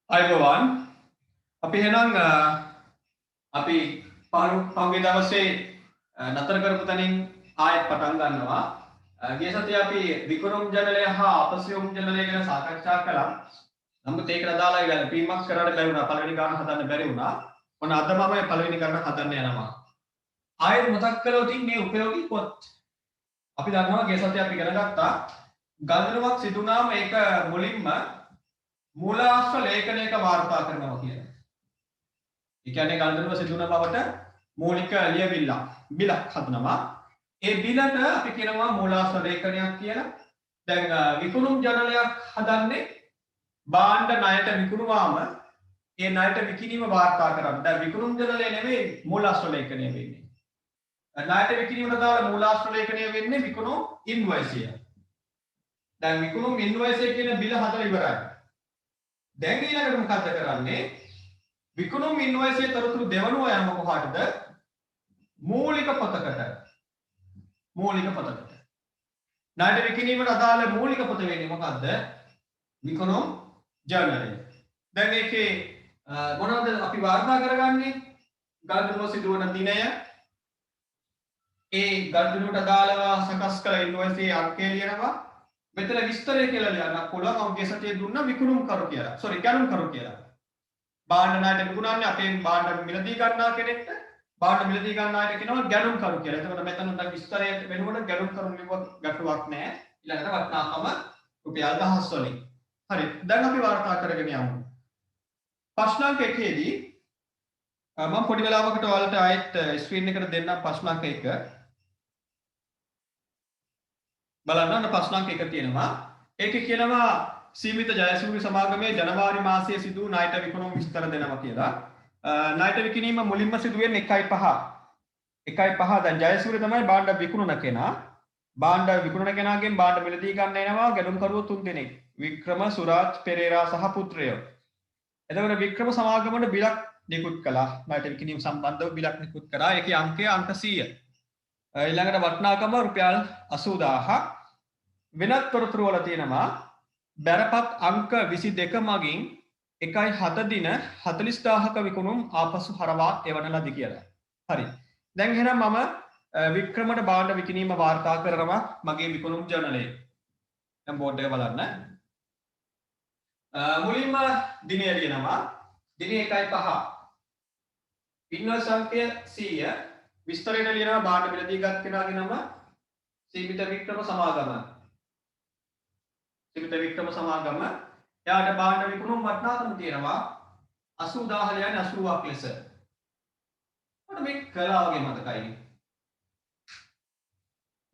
අයිබෝවන් අපි එහෙනම් අපි පහුගිය දවසේ නතර කරපු තැනින් ආයෙත් පටන් ගන්නවා. ගිය සතියේ අපි විකුණුම් ජනලය හා අපසියුම් ජනලය ගැන සාකච්ඡා කළා. නමුත් ඒකට අදාළව ගැලපීමක් කරන්න බැරි වුණා. පළවෙනි ගාන හදන්න බැරි වුණා. මොන අද මම පළවෙනි ගාන හදන්න යනවා. ආයෙත් මතක් කළොත් මේ උපයෝගී පොත්. අපි දන්නවා ගිය සතියේ අපි ඉගෙන ගත්තා ගල්දරුවක් සිදුනාම ඒක මුලින්ම මූලාශ්‍ර ලේඛනයක වාර්තා කරනවා කියලා. ඒ කියන්නේ ගල්දරුව සිදුවන බවට මූලික බිලක් හදනවා. ඒ බිලට අපි කියනවා මූලාශ්‍ර ලේඛනයක් කියලා. දැන් විකුණුම් ජනලයක් හදන්නේ භාණ්ඩ ණයට විකුණුවාම ඒ ණයට විකිණීම වාර්තා කරන්න. දැන් විකුණුම් ජනලය නෙවෙයි මූලාශ්‍ර ලේඛනය වෙන්නේ. ණයට විකිණීමට දාලා මූලාශ්‍ර ලේඛනය වෙන්නේ විකුණුම් ඉන්වොයිසය. දැන් විකුණුම් ඉන්වොයිසය කියන බිල හදලා ඉවරයි. දැන් ඊළඟට මොකද කරන්නේ? විකුණුම් ඉන්වොයිසයේ තොරතුරු දෙවනුව යන කොහාටද? මූලික පොතකට. ණයට විකිණීමට අදාළ මූලික පොත වෙන්නේ මොකද්ද? විකුණුම් ජර්නලය. දැන් ඒකේ මොනවද අපි වාර්තා කරගන්නේ? ගල්දරුව සිදුවන දිනය, ඒ ගල්දරුවට අදාළව සකස් කළ ඉන්වොයිසයේ අංකය ලියනවා. මෙතන විස්තරය කියලා ලියන්න පුළුවන්. මම ගිය සතියේ දුන්නා විකුණුම් කරු කියලා. ගැනුම් කරු කියලා. භාණ්ඩ ණයට විකුණන්නේ අපේ භාණ්ඩ මිලදී ගන්නා කෙනෙක්ට. භාණ්ඩ මිලදී ගන්නා අයට කියනවා ගැනුම් කරු කියලා. එතකොට මෙතන දැන් විස්තරයට වෙනකොට ගැනුම් කරු ලිව්වොත් ගැටුවක් නැහැ. ඊළඟට වටිනාකම රුපියල් 1000 වලින්. හරි. දැන් අපි වාර්තා කරගෙන යමු. ප්‍රශ්නාංක 1 දී මම පොඩි වෙලාවකට ඔයාලට ආයෙත් ස්ක්‍රීන් එකට දෙන්නම් ප්‍රශ්නාංක 1. බලන්න ප්‍රශ්නාංක 1 තියෙනවා. ඒකේ කියනවා සීමිත ජයසූරිය සමාගමේ ජනවාරි මාසයේ සිදු වූ ණයට විකුණුම් විස්තර දෙනවා කියලා. ණයට විකිණීම මුලින්ම සිදු වෙන්නේ 1.5. දැන් ජයසූරිය තමයි භාණ්ඩ විකුණන කෙනා. භාණ්ඩ විකුණන කෙනාගෙන් භාණ්ඩ මිලදී ගන්න එනවා ගැනුම් කරුවෝ 3 දෙනෙක්. වික්‍රම, සුරාජ්, පෙරේරා සහ පුත්‍රයෝ. එතකොට වික්‍රම සමාගමට බිලක් නිකුත් කළා. ණයට විකිණීම සම්බන්ධව බිලක් නිකුත් කරා. ඒකේ අංකය අංක 100. ඊළඟට වටිනාකම රුපියල් 80000. වෙනත් තොරතුරු වල තියෙනවා බැරපත් අංක 22 මගින් 1.7 දින 40000ක විකුණුම් ආපසු හරවා එවන ලදී කියලා. හරි. දැන් එහෙනම් මම වික්‍රමට භාණ්ඩ විකිණීම වාර්තා කරනවා මගේ විකුණුම් ජර්නලයේ. දැන් බෝඩ් එක බලන්න. මුලින්ම දිනය ලියනවා. දින 1.5. ඉන්වොයිස් අංකය 100. විස්තරයට ලියනවා භාණ්ඩ මිලදී ගත් කෙනාගේ නම සීමිත වික්‍රම සමාගම. එයාට භාණ්ඩ විකුණුම් වටිනාකම තියෙනවා 80000 යන්නේ 80ක් ලෙස. මට මේක කළා වගේ මතකයි.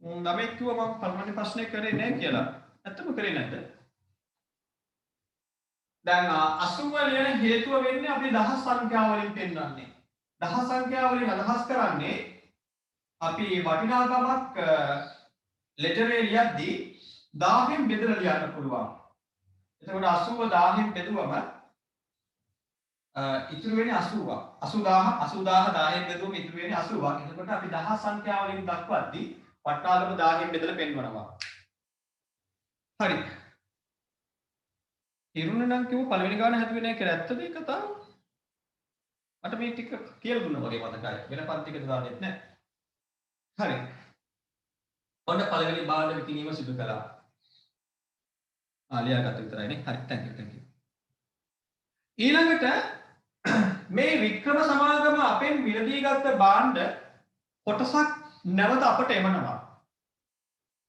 ළමයි කිව්වා මම පළවෙනි ප්‍රශ්නේ කරේ නැහැ කියලා. ඇත්තම කරේ නැද්ද? දැන් 80 ලියන හේතුව වෙන්නේ අපි දහස් සංඛ්‍යා වලින් පෙන්වන්නේ. දහස් සංඛ්‍යා වලින් අදහස් කරන්නේ අපි වටිනාකමක් ලෙටරේ ලියද්දී 1000න් බෙදලා ලියන්න පුළුවන්. එතකොට 80 1000න් බෙදුවම ඉතුරු වෙන්නේ 80ක්. 80000 1000න් බෙදුවම ඉතුරු වෙන්නේ 80ක්. එතකොට අපි දහස් සංඛ්‍යා වලින් දක්වද්දී වටිනාකම 1000න් බෙදලා පෙන්වනවා. හරි. ඉරුණ නම් කිව්ව පළවෙනි ගාන හැදුවේ නැහැ කියලා. ඇත්තද ඒ කතාව? මට මේ ටික කියලා දුන්නා වගේ මතකයි. වෙන පන්තිකට දාන්නෙත් නැහැ. හරි. ඔන්න පළවෙනි භාණ්ඩ විකිණීම සිදු කළා. ලියාගත්ත විතරයි නේ. හරි. thank you. ඊළඟට මේ වික්‍රම සමාගම අපෙන් මිලදී ගත්ත භාණ්ඩ කොටසක් නැවත අපට එවනවා.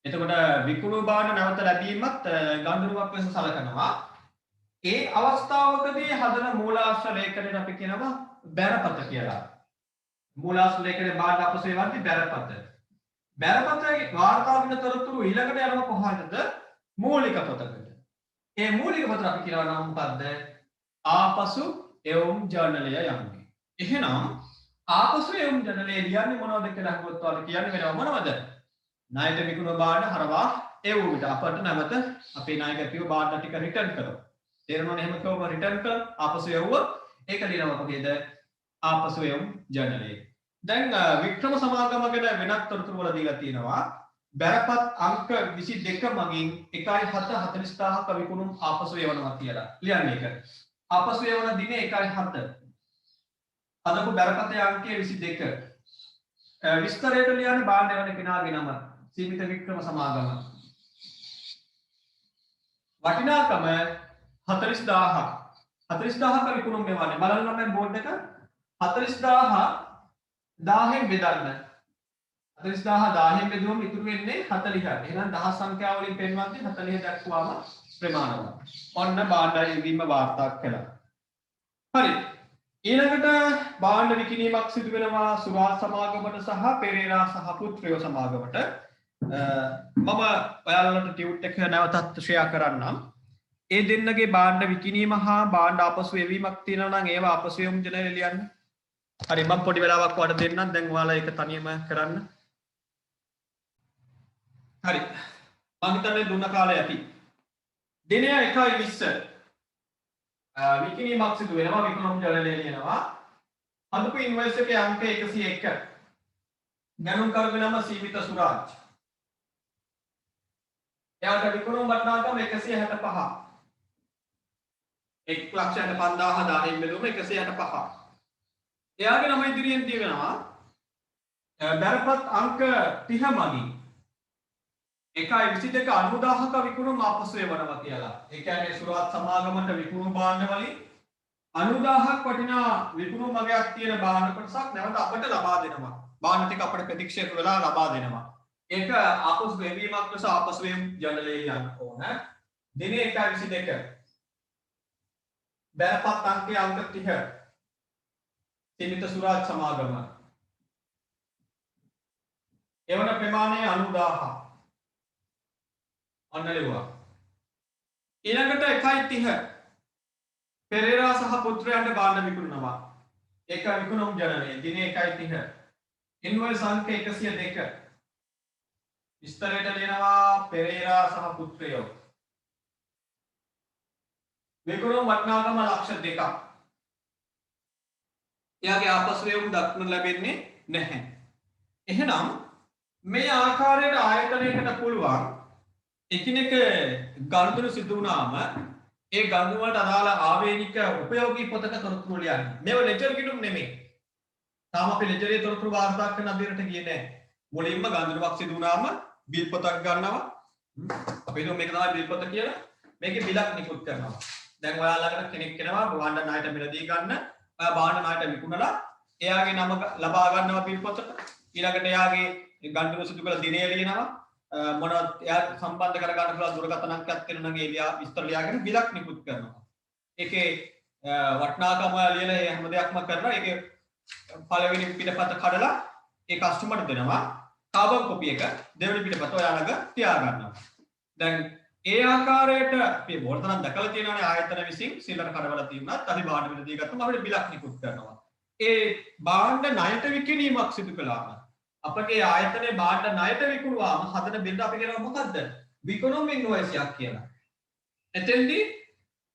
එතකොට විකුණු භාණ්ඩ නැවත ලැබීමත් ගනුදෙනුවක් ලෙස සැලකනවා. ඒ අවස්ථාවකදී හදන මූලාශ්‍ර ලේඛනයට අපි කියනවා බැරපත කියලා. මූලාශ්‍ර ලේඛනයේ භාණ්ඩ අපසේ වන්ති බැරපත. බැරපතේ වාර්තා වෙන තොරතුරු ඊළඟට යනවා කොහාටද? මූලික පොතකට. ඒ මූලික පොත අපි කියනවා නම් මොකද්ද? ආපසු එවුම් ජර්නලය යන්නේ. එහෙනම් ආපසු එවුම් ජර්නලය ලියන්නේ මොනවද කියලා අහුවොත් ඔයාලා කියන්නේ වෙනව මොනවද? ණයට විකුණු භාණ්ඩ හරවා එවුම් විට අපට නැවත අපේ ණය ගැපිව භාණ්ඩ ටික රිටර්න් කරනවා. තේරෙනවද? එහෙම කවම රිටර්න් කළා ආපසු එවුවොත් ඒක ලියනවා කොහේද? ආපසු එවුම් ජර්නලයේ. දැන් වික්‍රම සමාගම ගැන වෙනත් තොරතුරු වල දීලා තියෙනවා. බැරපත් අංක 22 මගින් 1.7 40000ක විකුණුම් ආපසු එවනවා කියලා. ලියන්න ඒක. ආපසු එවන දිනේ 1.7 හදපු බැරපතේ අංකය 22 විස්තරයට ලියන්න බාණ්ඩ එවන කෙනාගේ නම සීමිත වික්‍රම සමාගම වටිනාකම 40000 40000ක විකුණුම් මෙවන්නේ බලන්න මම බෝඩ් එක 40000 10න් බෙදන්න 40000 10න් බෙදුවම ඉතුරු වෙන්නේ 40යි එහෙනම් දහස් සංඛ්‍යාව වලින් පෙන්වන්නේ 40 දක්වාම ප්‍රමාණවත් ඔන්න බාණ්ඩ එවීම වාර්තා කළා හරි ඊළඟට බාණ්ඩ විකිණීමක් සිදු වෙනවා සුරාත් සමාගමට සහ පෙරේරා සහ පුත්‍රයෝ සමාගමට මම ඔයාලට ටියුට් එක නැවතත් ෂෙයා කරන්නම් ඒ දෙන්නගේ බාණ්ඩ විකිණීම හා බාණ්ඩ ආපසු එවීමක් තියෙනවා නම් ඒවා ආපසු යොමු ජනරේ ලියන්න හරි මම පොඩි වෙලාවක් ඔයාලට දෙන්නම් දැන් ඔයාලා ඒක තනියම කරන්න හරි මම හිතන්නේ දුන්න කාලය ඇති දිනය 1:20 විකිණීමක් සිදු වෙනවා විකුණුම් ජනරේ ලියනවා අදපු ඉන්වොයිස් එකේ අංක 101 ගණන්කරුගේ නම සීමිත සුරාජ් එයාට විකුණුම් වටිනාකම 165 1,65,000 10න් බෙදුවම 165 එයාගේ නම ඉදිරියෙන් තියෙනවා බැරපත් අංක 30 මගින් 1.22 90000ක විකුණුම් ආපසු එවනවා කියලා. ඒ කියන්නේ සුරාත් සමාගමට විකුණු භාණ්ඩ වලින් 90000ක් වටිනා විකුණු මගයක් තියෙන භාණ්ඩ කොටසක් නැවත අපට ලබා දෙනවා. භාණ්ඩ ටික අපට ප්‍රතික්ෂේප වෙලා ලබා දෙනවා. ඒක ආපසු එවීමක් ලෙස ආපසු එම් ජනලේ යන්න ඕන. දිනේ 1.22 බැරපත් අංකයේ අංක 30 සීමිත සුරාත් සමාගම එවන ප්‍රමාණය 90000 අන්න ලැබුවා ඊළඟට 1.30 පෙරේරා සහ පුත්‍රයන්ට භාණ්ඩ විකුණනවා ඒක විකුණුම් ජනනය දිනේ 1.30 ඉන්වොයිස් අංක 102 විස්තරයට ලියනවා පෙරේරා සහ පුත්‍රයෝ විකුණුම් වටිනාකම ලක්ෂ 2ක් එයාගේ ආපසු වේවුම් දක්වන්න ලැබෙන්නේ නැහැ එහෙනම් මේ ආකාරයට ආයතනයකට පුළුවන් එකිනෙක ගනුදෙනු සිදු වුණාම ඒ ගනුදෙනු වලට අදාළ ආවේනික උපයෝගී පොතක තොරතුරු ලියන්න. මේව ලෙජර් කිනුම් නෙමෙයි. තාම අපි ලෙජරේ තොරතුරු වාර්තා කරන අදිරට ගියේ නැහැ. මුලින්ම ගනුදෙනුවක් සිදු වුණාම බිල් පොතක් ගන්නවා. අපි හිතමු මේක තමයි බිල් පොත කියලා. මේකේ බිලක් නිකුත් කරනවා. දැන් ඔයාලකට කෙනෙක් කෙනවා භාණ්ඩ ණයට මිලදී ගන්න. ඔයා භාණ්ඩ ණයට විකුණලා එයාගේ නම ලබා ගන්නවා බිල් පොතට. ඊළඟට එයාගේ ගනුදෙනු සිදු කළ දිනය ලියනවා. මොනවද එයා සම්බන්ධ කරගන්න පුළුවන් දුරකථන අංකයක් තියෙනවා නම් ඒ ලියා විස්තර ලියාගෙන බිලක් නිකුත් කරනවා. ඒකේ වටිනාකම ලියලා ඒ හැම දෙයක්ම කරලා ඒකේ පළවෙනි පිටපත කඩලා ඒ කස්ටමර්ට දෙනවා. කාබන් කොපි එක දෙවෙනි පිටපත ඔයාලගේ තියා ගන්නවා. දැන් ඒ ආකාරයට අපි බෝර්තනම් දැකලා තියෙනවානේ ආයතන විසින් සිල්ලර කඩවලා තියුණත් අපි භාණ්ඩ මිලදී ගත්තම අපිට බිලක් නිකුත් කරනවා. ඒ භාණ්ඩ ණයට විකිණීමක් සිදු කළාම අපගේ ආයතනයේ භාණ්ඩ ණයට විකුණුවාම හදන බිල් අපි කියනවා මොකද්ද? විකුණුම් ඉන්වොයිස් එකක් කියලා. එතෙන්දී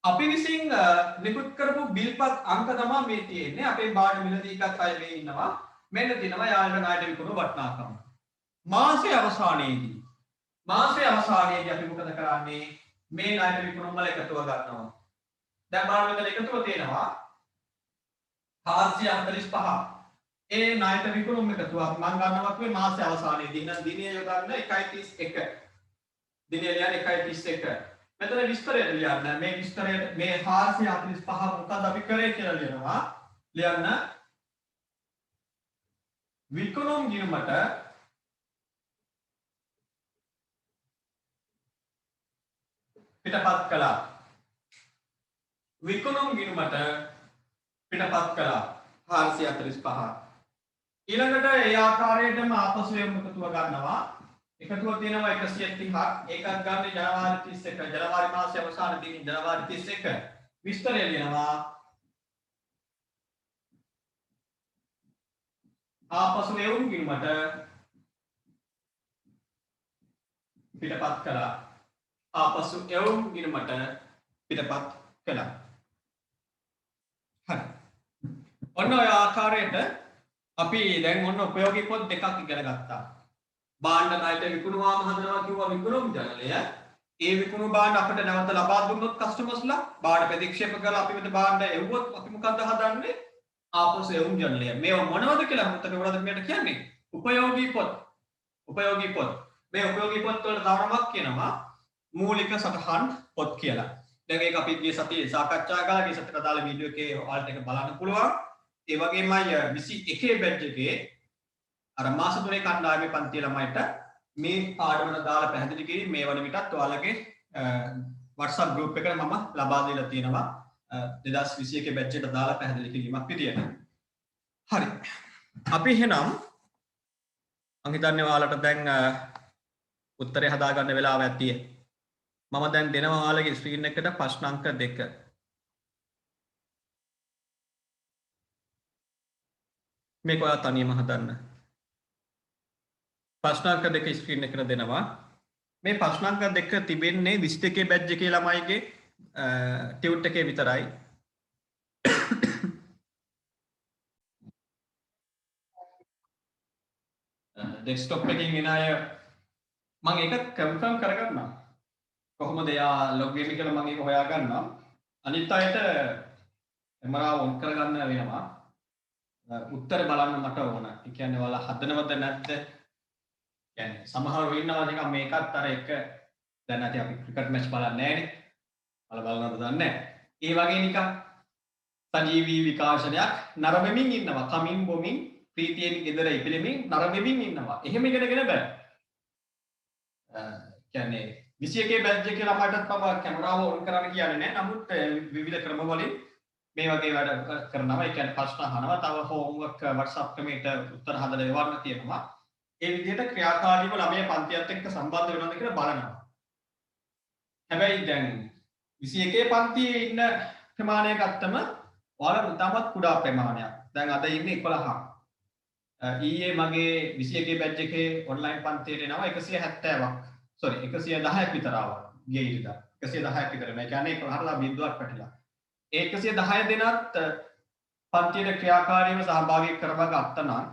අපි විසින් නිකුත් කරපු බිල්පත් අංක තමයි මේ තියෙන්නේ. අපේ භාණ්ඩ මිලදී එකක් අය මේ ඉන්නවා. මෙන්න තියෙනවා යාළුව ණයට විකුණු වටිනාකම. මාසයේ අවසානයේදී අපි මොකද කරන්නේ? මේ ණයට විකුණුම් වල එකතුව ගන්නවා. දැන් බලන්න මෙතන එකතුව තියෙනවා 445 ඒ ණයට විකුණුම් එකතුවක් මම ගන්නවා කිව්වේ මාසයේ අවසානයේදී. එහෙනම් දිනය යොදන්න 1.31. දිනය ලියන්න 1.31. මෙතන විස්තරය ලියන්න. මේ විස්තරය මේ 445 මොකද අපි කරේ කියලා ලියනවා. ලියන්න විකුණුම් ගිණුමට පිටපත් කළා. විකුණුම් ගිණුමට පිටපත් කළා 445. ඊළඟට ඒ ආකාරයටම ආපසු එම් එකතුව ගන්නවා. එකතුව තියෙනවා 130ක්. ඒකක් ගන්න ජනවාරි 31. ජනවාරි මාසයේ අවසාන දින ජනවාරි 31. විස්තරය ලියනවා. ආපසු එම් ගිණුමට පිටපත් කළා. ආපසු එම් ගිණුමට පිටපත් කළා. හරි. ඔන්න ඔය ආකාරයට අපි දැන් ඔන්න උපයෝගී පොත් දෙකක් ඉගෙන ගත්තා. භාණ්ඩ ණයට විකුණුවාම හදනවා කිව්වා විකුණුම් ජනලය. ඒ විකුණු භාණ්ඩ අපිට නැවත ලබා දුන්නොත් කස්ටමර්ස්ලා භාණ්ඩ ප්‍රතික්ෂේප කරලා අපි වෙත භාණ්ඩ එවුවොත් අපි මොකද්ද හදන්නේ? ආපසු එවුම් ජනලය. මේව මොනවද කියලා මුත්තක වලද මෙයට කියන්නේ? උපයෝගී පොත්. උපයෝගී පොත්. මේ උපයෝගී පොත් වලට තව නමක් කියනවා මූලික සටහන් පොත් කියලා. දැන් ඒක අපි ගිය සතියේ සාකච්ඡා කළා. ගිය සතියට දාලා වීඩියෝ එකේ ඔයාලට ඒක බලන්න පුළුවන්. ඒ වගේමයි 21 බැච් එකේ අර මාස 3 කණ්ඩායමේ පන්ති ළමයිට මේ පාඩම දාලා පැහැදිලි කිරීම මේ වන විටත් ඔයාලගේ WhatsApp group එකට මම ලබා දීලා තියෙනවා 2021 බැච් එකට දාලා පැහැදිලි කිරීමක් විදියට. හරි. අපි එහෙනම් මම හිතන්නේ ඔයාලට දැන් උත්තරේ හදාගන්න වෙලාවක් තියෙයි. මම දැන් දෙනවා ඔයාලගේ ස්ක්‍රීන් එකට ප්‍රශ්න අංක 2. මේක ඔයා තනියම හදන්න. ප්‍රශ්න අංක 2 ස්ක්‍රීන් එකට දෙනවා. මේ ප්‍රශ්න අංක 2 තිබෙන්නේ 22 බැච් එකේ ළමයිගේ ටියුට් එකේ විතරයි. ඩෙස්ක්ටොප් එකකින් එන අය මම ඒක කන්ෆර්ම් කරගන්නම්. කොහොමද එයා ලොග් වෙන්නේ කියලා මම ඒක හොයාගන්නම්. අනිත් අයට කැමරාව ඔන් කරගන්න වෙනවා. උත්තර බලන්න මට ඕන. ඒ කියන්නේ ඔයාලා හදනවද නැද්ද? කියන්නේ සමහරව ඉන්නවා නිකන් මේකත් අර එක දැන් නැති අපි ක්‍රිකට් මැච් බලන්නේ නැහැනේ. බලනවද දන්නේ නැහැ. ඒ වගේ නිකන් සජීවී විකාශනයක් නරඹමින් ඉන්නවා. කමින් බොමින් ප්‍රීතියෙන් ගෙදර ඉපෙලෙමින් නරඹමින් ඉන්නවා. එහෙම ඉගෙනගෙන බෑ. කියන්නේ 21 බැච් එකේ ළමයිටත් මම කැමරාව ඔන් කරන්න කියන්නේ නැහැ. නමුත් විවිධ ක්‍රම වලින් මේ වගේ වැඩ කරනවා. ඒ කියන්නේ ප්‍රශ්න අහනවා. තව හෝම්වර්ක් WhatsApp ක්‍රමයට උත්තර හදලා එවන්න තියෙනවා. ඒ විදිහට ක්‍රියාකාරීව ළමයා පන්තියත් එක්ක සම්බන්ධ වෙනවද කියලා බලනවා. හැබැයි දැන් 21 පන්තියේ ඉන්න ප්‍රමාණය ගත්තම ඔයාලා තාමත් කුඩා ප්‍රමාණයක්. දැන් අද ඉන්නේ 11ක්. ඊයේ මගේ 21 බැච් එකේ ඔන්ලයින් පන්තියට එනවා 170ක්. sorry 110ක් විතර ආවා. ගිය ඉරිදා 110ක් විතර. මේ කියන්නේ 11ලා බිඳුවක් පැටලලා. ඒ 110 දෙනාත් පන්තියේ ක්‍රියාකාරීව සහභාගී කරව ගත්තා නම්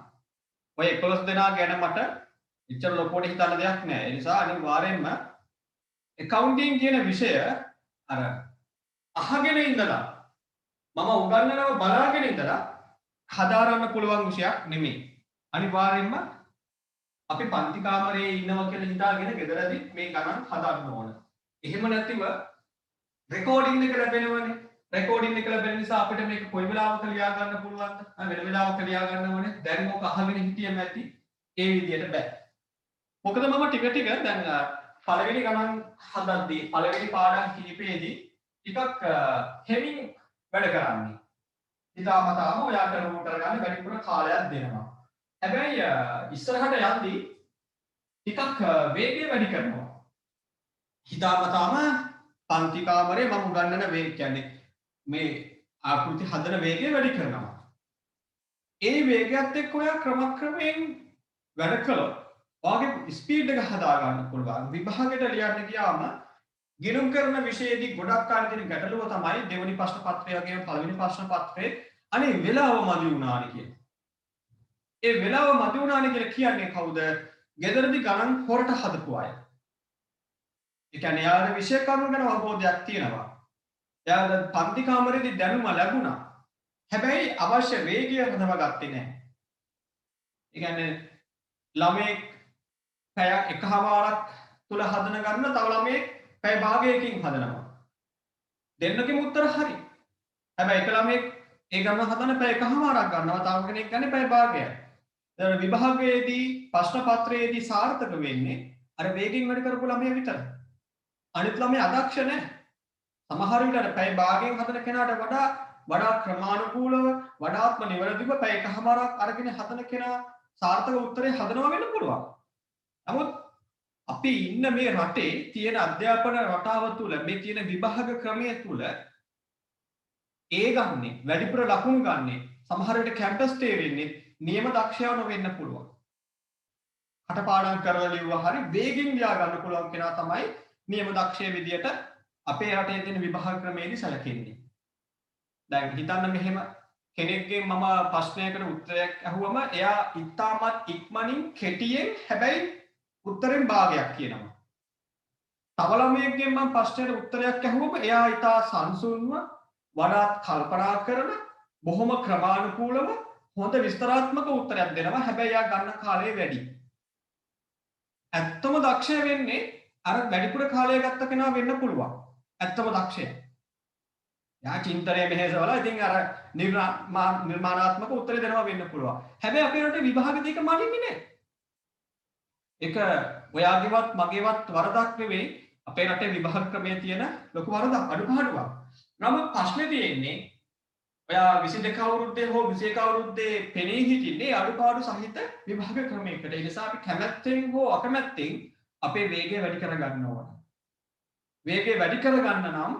ඔය 11 දෙනා ගැන මට ඉච්චර ලොකුවට හිතන්න දෙයක් නෑ. ඒ නිසා අනිවාර්යයෙන්ම accounting කියන විෂය අර අහගෙන ඉඳලා මම උගන්වනව බලාගෙන ඉඳලා හදාරන්න පුළුවන් විෂයක් නෙමෙයි. අනිවාර්යයෙන්ම අපි පන්ති කාමරයේ ඉන්නවා කියලා හිතාගෙන ගෙදරදී මේ ගණන් හදන්න ඕන. එහෙම නැතිව රෙකෝඩින් එක ලැබෙනවනේ. රෙකෝඩින් එක ලැබෙන නිසා අපිට මේක කොයි වෙලාවක ලියා ගන්න පුළුවන්ද? වෙන වෙලාවක ලියා ගන්න ඕනේ. දැන් මොක අහගෙන හිටියම ඇති. ඒ විදියට බෑ. මොකද මම ටික ටික දැන් පළවෙනි ගණන් හදද්දී පළවෙනි පාඩම් කිහිපෙදී ටිකක් හෙමින් වැඩ කරන්නේ. හිතාමතාම ඔයාට රූට් කරගන්න වැඩිපුර කාලයක් දෙනවා. හැබැයි ඉස්සරහට යද්දී ටිකක් වේගය වැඩි කරනවා. හිතාමතාම පන්ති කාමරේ මම උගන්වන වේගය කියන්නේ මේ ආකෘති හදන වේගය වැඩි කරනවා. ඒ වේගයත් එක්ක ඔයා ක්‍රමක්‍රමයෙන් වැඩ කළොත් ඔයාගේ ස්පීඩ් එක හදා ගන්න පුළුවන්. විභාගයට ලියන්න ගියාම ගිණුම් කරන විෂයේදී ගොඩක් කාලෙ තියෙන ගැටලුව තමයි දෙවෙනි ප්‍රශ්න පත්‍රය වගේම පළවෙනි ප්‍රශ්න පත්‍රයේ අනේ වෙලාව මදි වුණානේ කියන. ඒ වෙලාව මදි වුණානේ කියලා කියන්නේ කවුද? ගෙදරදී ගණන් හොරට හදපු අය. ඒ කියන්නේ යාර විෂය කරුණු ගැන අවබෝධයක් තියෙනවා. යාර පන්ති කාමරේදී දැනුම ලැබුණා. හැබැයි අවශ්‍ය වේගය හදව ගත්තේ නැහැ. ඒ කියන්නේ ළමෙක් පැයක් එකමාරක් තුල හදන ගන්න තව ළමෙක් පැය භාගයකින් හදනවා. දෙන්නකෙම උත්තර හරි. හැබැයි එක ළමෙක් ඒ ගන්න හදන පැය එකමාරක් ගන්නවා. තව කෙනෙක් ගන්නේ පැය භාගයක්. දැන් විභාගයේදී ප්‍රශ්න පත්‍රයේදී සාර්ථක වෙන්නේ අර වේගෙන් වැඩ කරපු ළමයා විතරයි. අනිත් ළමයා අදක්ෂ නැහැ. සමහර විට අර පැය භාගයෙන් හදන කෙනාට වඩා ක්‍රමානුකූලව වඩාත්ම නිවැරදිව පැය එකමාරක් අරගෙන හදන කෙනා සාර්ථක උත්තරේ හදනවා වෙන්න පුළුවන්. නමුත් අපි ඉන්න මේ රටේ තියෙන අධ්‍යාපන රටාව තුළ මේ තියෙන විභාග ක්‍රමය තුළ ඒ ගන්නේ වැඩිපුර ලකුණු ගන්නේ සමහර විට කැම්පස් ස්ටේ වෙන්නේ නියම දක්ෂයව නොවෙන්න පුළුවන්. කටපාඩම් කරලා ලිව්වා හරි වේගෙන් ලියා ගන්න පුළුවන් කෙනා තමයි නියම දක්ෂය විදියට අපේ රටේ තියෙන විභාග ක්‍රමයේදී සැලකෙන්නේ. දැන් හිතන්න මෙහෙම කෙනෙක්ගෙන් මම ප්‍රශ්නයකට උත්තරයක් අහුවම එයා ඉතාමත් ඉක්මනින් කෙටියෙන් හැබැයි උත්තරෙන් භාගයක් කියනවා. තව ළමයෙක්ගෙන් මම ප්‍රශ්නෙට උත්තරයක් අහුවම එයා ඊට සංසුන්ව වඩාත් කල්පනා කරන බොහොම ක්‍රමානුකූලව හොඳ විස්තරාත්මක උත්තරයක් දෙනවා. හැබැයි එයා ගන්න කාලය වැඩි. ඇත්තම දක්ෂය වෙන්නේ අර වැඩිපුර කාලය ගත්ත කෙනා වෙන්න පුළුවන්. ඇත්තම දක්ෂය. යා චින්තනයේ මෙහෙසවල ඉතින් අර නිර්මාණාත්මක උත්තර දෙනවා වෙන්න පුළුවන්. හැබැයි අපේ රටේ විභාග දෙක මනින්නේ නැහැ. ඒක ඔයාගේවත් මගේවත් වරදක් නෙවෙයි. අපේ රටේ විභාග ක්‍රමයේ තියෙන ලොකු වරදක් අඩුපාඩුවක්. නමුත් ප්‍රශ්නේ තියෙන්නේ ඔයා 22 අවුරුද්දේ හෝ 21 අවුරුද්දේ පෙනී හිටින්නේ අඩුපාඩු සහිත විභාග ක්‍රමයකට. ඒ නිසා අපි කැමැත්තෙන් හෝ අකමැත්තෙන් අපේ වේගය වැඩි කර ගන්න ඕන. වේගය වැඩි කර ගන්න නම්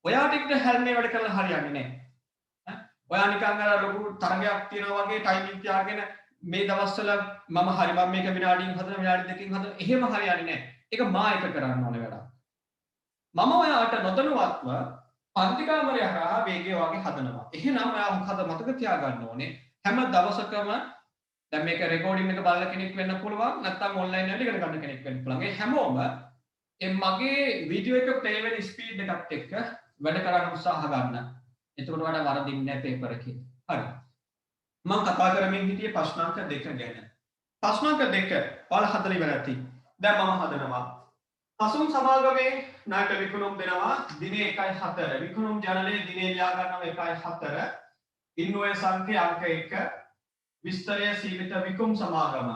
ඔයාට එක්ක හැල්මේ වැඩ කරලා හරියන්නේ නැහැ. ඔයා නිකන් අර ලොකු තරගයක් තියනවා වගේ ටයිමින් තියාගෙන මේ දවස්වල මම හරි මම මේක විනාඩියෙන් හදන විනාඩි දෙකකින් හදන එහෙම හරියන්නේ නැහැ. ඒක මා එක කරන්න ඕනේ වැඩක්. මම ඔයාට නොදැනුවත්ව පන්ති කාමරය හරහා වේගය වගේ හදනවා. එහෙනම් ඔයා මොකද මතක තියාගන්න ඕනේ හැම දවසකම දැන් මේක රෙකෝඩින් එක බලන කෙනෙක් වෙන්න පුළුවන් නැත්නම් ඔන්ලයින් එකේ ඉගෙන ගන්න කෙනෙක් වෙන්න පුළුවන්. ඒ හැමෝම මගේ වීඩියෝ එක ප්ලේ වෙන ස්පීඩ් එකත් එක්ක වැඩ කරන්න උත්සාහ ගන්න. එතකොට වඩා වරදින්නේ නැහැ පේපර් එකේ. හරි. මම කතා කරමින් හිටියේ ප්‍රශ්නාංක 2 ගැන. ප්‍රශ්නාංක 2 ඔයාලා හදලා ඉවර ඇති. දැන් මම හදනවා. අසුන් සමාගමේ ණයට විකුණුම් දෙනවා දිනේ 1.4. විකුණුම් ජනලයේ දිනේ ලියා ගන්නවා 1.4. ඉන්වොයිස් අංකය අංක 1. විස්තරය සීමිත විකුණුම් සමාගම.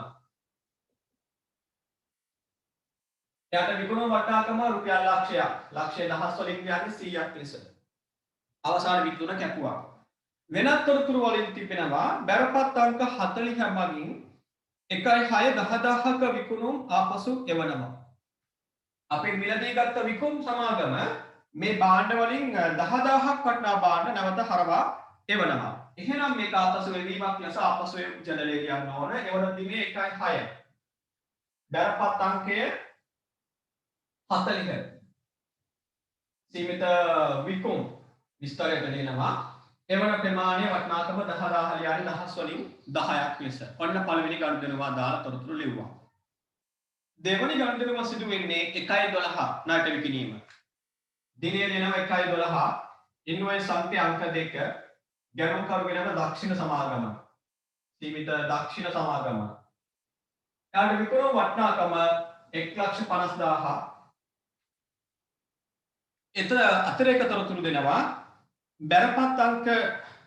එයාට විකුණුම් වටිනාකම රුපියල් ලක්ෂයක්. ලක්ෂය දහස් වලින් යන්නේ 100ක් ලෙස. අවසාන විකුණ කැපුවා. වෙනත් තොරතුරු වලින් තිබෙනවා බැරපත් අංක 40 මගින් 1.6 විකුණුම් ආපසු එවනවා. අපේ මිලදී ගත්ත විකුණුම් සමාගම මේ භාණ්ඩ වලින් 10000ක් වටිනා භාණ්ඩ නැවත හරවා එවනවා. එහෙනම් මේක ආපසු එවීමක් ලෙස ආපසු ජනලේ කියන්න ඕන. එවන දිනේ 1.6. බැරපත් අංකය 40. සීමිත විකුණුම් විස්තරයට දෙනවා. එවන ප්‍රමාණය වටිනාකම 10000 ලියන්නේ දහස් වලින් 10ක් ලෙස. ඔන්න පළවෙනි ගණුදෙනුවා දාලා තොරතුරු ලිව්වා. දෙවනි ගණුදෙනුම සිදු වෙන්නේ 1.12 ණයට විකිණීම. දිනේ දෙනවා 1.12 ඉන්වොයිස් අංකය අංක 2 ගැනුම්කරු වෙනම දක්ෂිණ සමාගම. සීමිත දක්ෂිණ සමාගම. යාට විකුණුම් වටිනාකම 1,50,000. එතන අතිරේක තොරතුරු දෙනවා බැරපත් අංක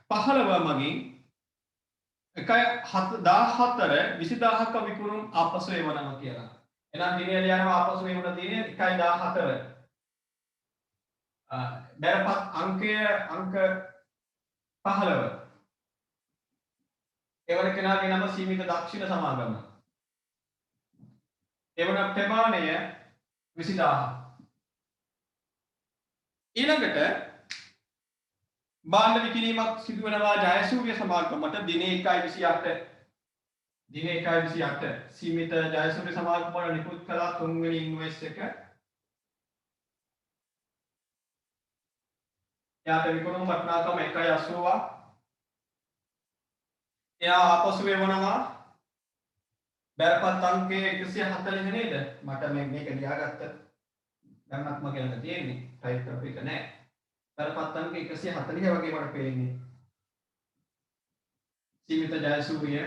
15 මගින් 1.14 20000ක විකුණුම් ආපසු එවනවා කියලා. එහෙනම් දිනේ ලියනවා ආපසු එවන දිනේ 1.14. බැරපත් අංකය අංක 15. එවන කෙනාගේ නම සීමිත දක්ෂිණ සමාගම. එවන ප්‍රමාණය 20000. ඊළඟට භාණ්ඩ විකිණීමක් සිදු වෙනවා ජයසූරිය සමාගමට දිනේ 1.28. දිනේ 1.28 සීමිත ජයසූරිය සමාගම වල නිකුත් කළ තුන්වෙනි ඉන්වොයිස් එක. යාට විකුණුම් වටිනාකම 1.80. එයා ආපසු එවනවා බැරපත් අංකය 140 නේද? මට මේක ලියාගත්ත දැන්වත් මගේ ළඟ තියෙන්නේ ටයිප් කරපු එක නෑ. බැරපත් අංක 140 වගේ මට පේන්නේ. සීමිත ජයසූරිය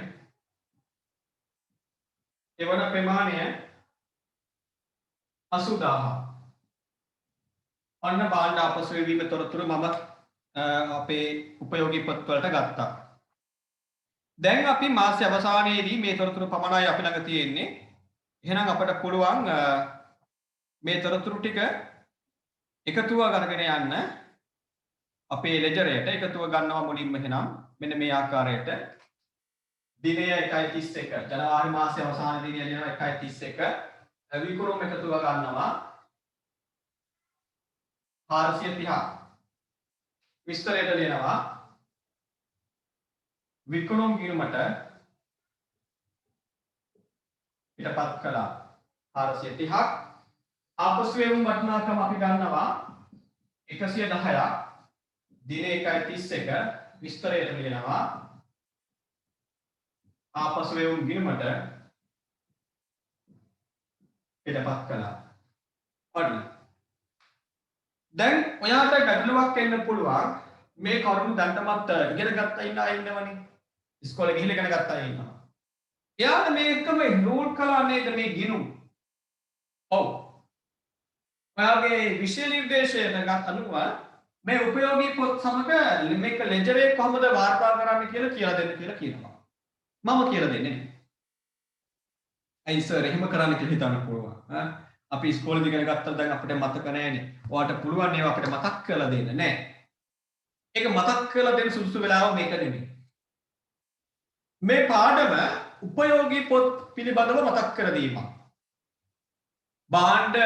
එවන ප්‍රමාණය 80000. අන්න භාණ්ඩ ආපසු එවීම තොරතුරු මම අපේ උපයෝගී පොත්වලට ගත්තා. දැන් අපි මාසය අවසානයේදී මේ තොරතුරු පමණයි අපි ළඟ තියෙන්නේ. එහෙනම් අපට පුළුවන් මේ තොරතුරු ටික එකතුව කරගෙන යන්න අපේ ලෙජරයට එකතුව ගන්නවා මුලින්ම එහෙනම් මෙන්න මේ ආකාරයට දිනය 1.31 ජනවාරි මාසයේ අවසාන දිනය ලියනවා 1.31 විකුණුම් එකතුව ගන්නවා 430 විස්තරයට ලියනවා විකුණුම් ගිණුමට පිටපත් කළා 430ක් ආපසු එවුම් වටිනාකම අපි ගන්නවා 110ක් දිනේ 1.31 විස්තරයට ලියනවා ආපසු එවුම් ගිණුමට පිටපත් කළා. ඔන්න. දැන් ඔයාට ගැටලුවක් එන්න පුළුවන් මේ කරුණු දැන්ටමත් ඉගෙන ගත්තා ඉන්න අය ඉන්නවනේ. ඉස්කෝලේ ගිහිල්ලා ඉගෙන ගත්තා අය ඉන්නවා. එයාට මේකම රූල් කළා නේද මේ ගිණුම්? ඔව්. ඔයාගේ විෂය නිර්දේශයට අනුව මේ උපයෝගී පොත් සමග මේක ලෙජර් එක කොහොමද වාර්තා කරන්න කියලා දෙන්න කියලා කියනවා. මම කියලා දෙන්නේ නැහැ. ඇයි සර් එහෙම කරන්න කියලා හිතන්න පුළුවන්. අපි ඉස්කෝලේදී ඉගෙන ගත්තා දැන් අපිට මතක නැහැනේ. ඔයාලට පුළුවන් ඒවා අපිට මතක් කරලා දෙන්න නෑ. ඒක මතක් කරලා දෙන්න සුදුසු වෙලාව මේක නෙමෙයි. මේ පාඩම උපයෝගී පොත් පිළිබඳව මතක් කර දීමක්. භාණ්ඩ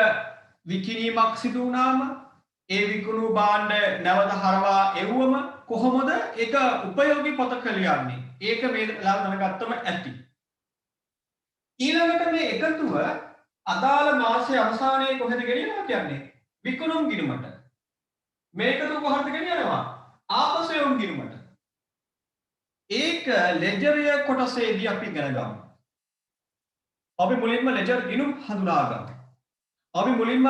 විකිණීමක් සිදු වුණාම ඒ විකුණු භාණ්ඩ නැවත හරවා එවුවම කොහොමද ඒක උපයෝගී පොතක ලියන්නේ? ඒක මේ වෙලාව දැනගත්තම ඇති. ඊළඟට මේ එකතුව අදාළ මාසයේ අවසානයේ කොහෙද ගෙනියනවා කියන්නේ? විකුණුම් ගිණුමට. මේකතු කොහොමද ගෙනියනවා? ආපසු යොමු ගිණුමට. ඒක ලෙජර් කොටසේදී අපි ඉගෙන ගමු. අපි මුලින්ම ලෙජර් ගිණුම් හඳුනා ගමු. අපි මුලින්ම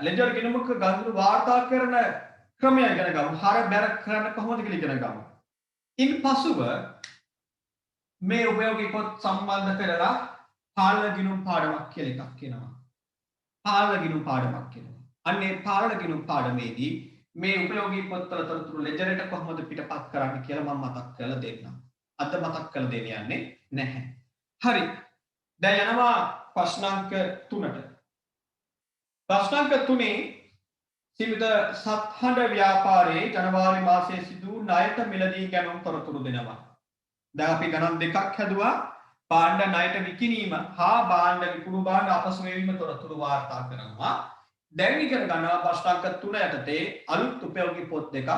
ලෙජර් ගිණුමක ගණන් වාර්තා කරන ක්‍රමය ඉගෙන ගමු. හර බැර කරන්න කොහොමද කියලා ඉගෙන ගමු. ඉන්පසුව මේ උපයෝගී පොත් සම්බන්ධ කරලා පාලන ගිණුම් පාඩමක් කියලා එකක් එනවා. පාලන ගිණුම් පාඩමක් කියනවා. අන්නේ පාලන ගිණුම් පාඩමේදී මේ උපයෝගී පොත්වල තොරතුරු ලෙජර් එකට කොහොමද පිටපත් කරන්න කියලා මම මතක් කරලා දෙන්නම්. අද මතක් කරලා දෙන්න යන්නේ නැහැ. හරි. දැන් යනවා ප්‍රශ්නාංක 3ට. ප්‍රශ්නාංක 3 සීමිත සත්හඬ ව්‍යාපාරයේ ජනවාරි මාසයේ සිදු ණයට මිලදී ගැනුම් තොරතුරු දෙනවා. දැන් අපි ගණන් දෙකක් හැදුවා. භාණ්ඩ ණයට විකිණීම හා භාණ්ඩ විකුණු භාණ්ඩ අපසු වීම තොරතුරු වාර්තා කරනවා. දැන් ඉගෙන ගන්නවා ප්‍රශ්නාංක 3 යටතේ අලුත් උපයෝගී පොත් දෙකක්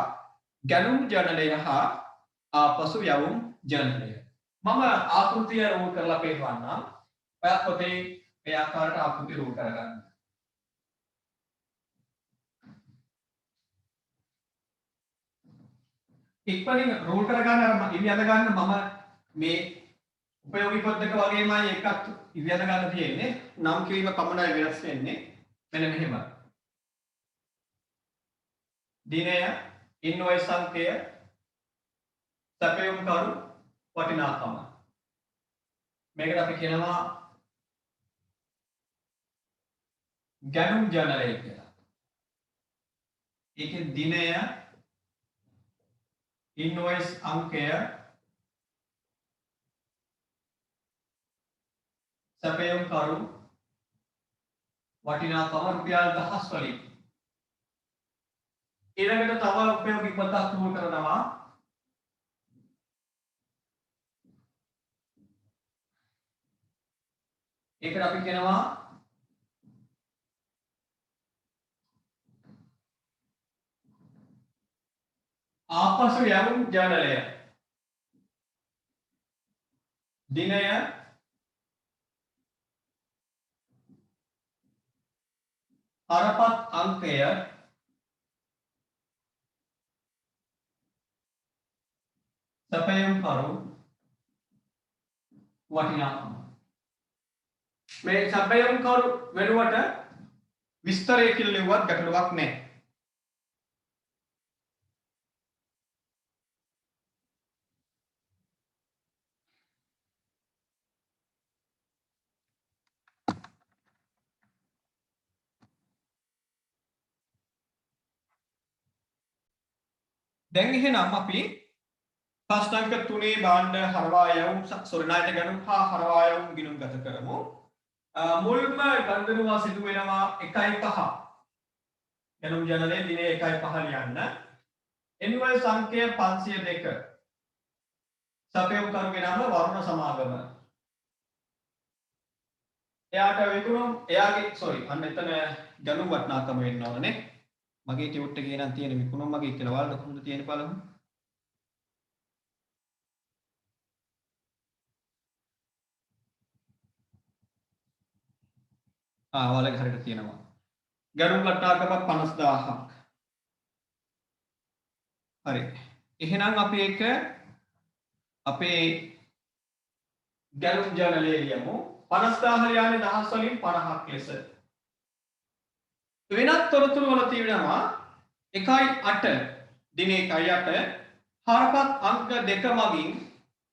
ගැනුම් ජර්නලය හා ආපසු යවුම් ජර්නලය. මම ආකෘතිය රූල් කරලා පෙන්නන්නම්. ඔයත් පොතේ මේ ආකාරයට ආකෘතිය රූල් කරගන්න. ඉක්මනින් රූල් කරගන්න අර මම ඉවියද ගන්න මම මේ උපයෝගී පොත් දෙක වගේමයි එකක් ඉවියද ගන්න තියෙන්නේ. නම් කිරීම පමණයි වෙනස් වෙන්නේ. මෙන්න මෙහෙම. දිනය, ඉන්වොයිස් අංකය, සැපයුම් කරු, වටිනාකම. මේකට අපි කියනවා ගැනුම් ජර්නලය කියලා. ඒකේ දිනය, ඉන්වොයිස් අංකය, සැපයුම් කරු, වටිනාකම රුපියල් 1000 වලින්. ඊළඟට තව උපයෝගී පොතක් රූල් කරනවා. ඒකට අපි කියනවා ආපසු යවුම් ජර්නලය. දිනය, හරපත් අංකය, සැපයුම් කරු, වටිනාකම. මේ සැපයුම් කරු වෙනුවට විස්තරය කියලා ලිව්වත් ගැටලුවක් නැහැ. දැන් එහෙනම් අපි ප්‍රශ්නාංක 3 භාණ්ඩ හරවා යවුම් ණයට ගැනුම් හා හරවා යවුම් ගිණුම් ගත කරමු. මුල්ම ගණනුවා සිදු වෙනවා 1.5. ගැනුම් ජර්නලයේ දිනේ 1.5 ලියන්න. ඉන්වොයිස් අංකය 502. සැපයුම් කරුගේ නම වරුණ සමාගම. එයාට විකුණුම් එයාගේ අන්න එතන ගැනුම් වටිනාකම වෙන්න ඕනනේ. මගේ ටියුට් එකේ නම් තියෙන විකුණුම් මගේ කියලා වල කොහොමද තියෙන්නේ බලමු. වලගේ හරියට තියෙනවා. ගැනුම් වටිනාකමක් 50000ක්. හරි. එහෙනම් අපි ඒක අපේ ගැනුම් ජර්නලයේ ලියමු. 50000 ලියන්නේ 1000 වලින් 50ක් ලෙස. වෙනත් තොරතුරු වල තියෙනවා 1.8 දිනේ 1.8 හරපත් අංක 2 මගින්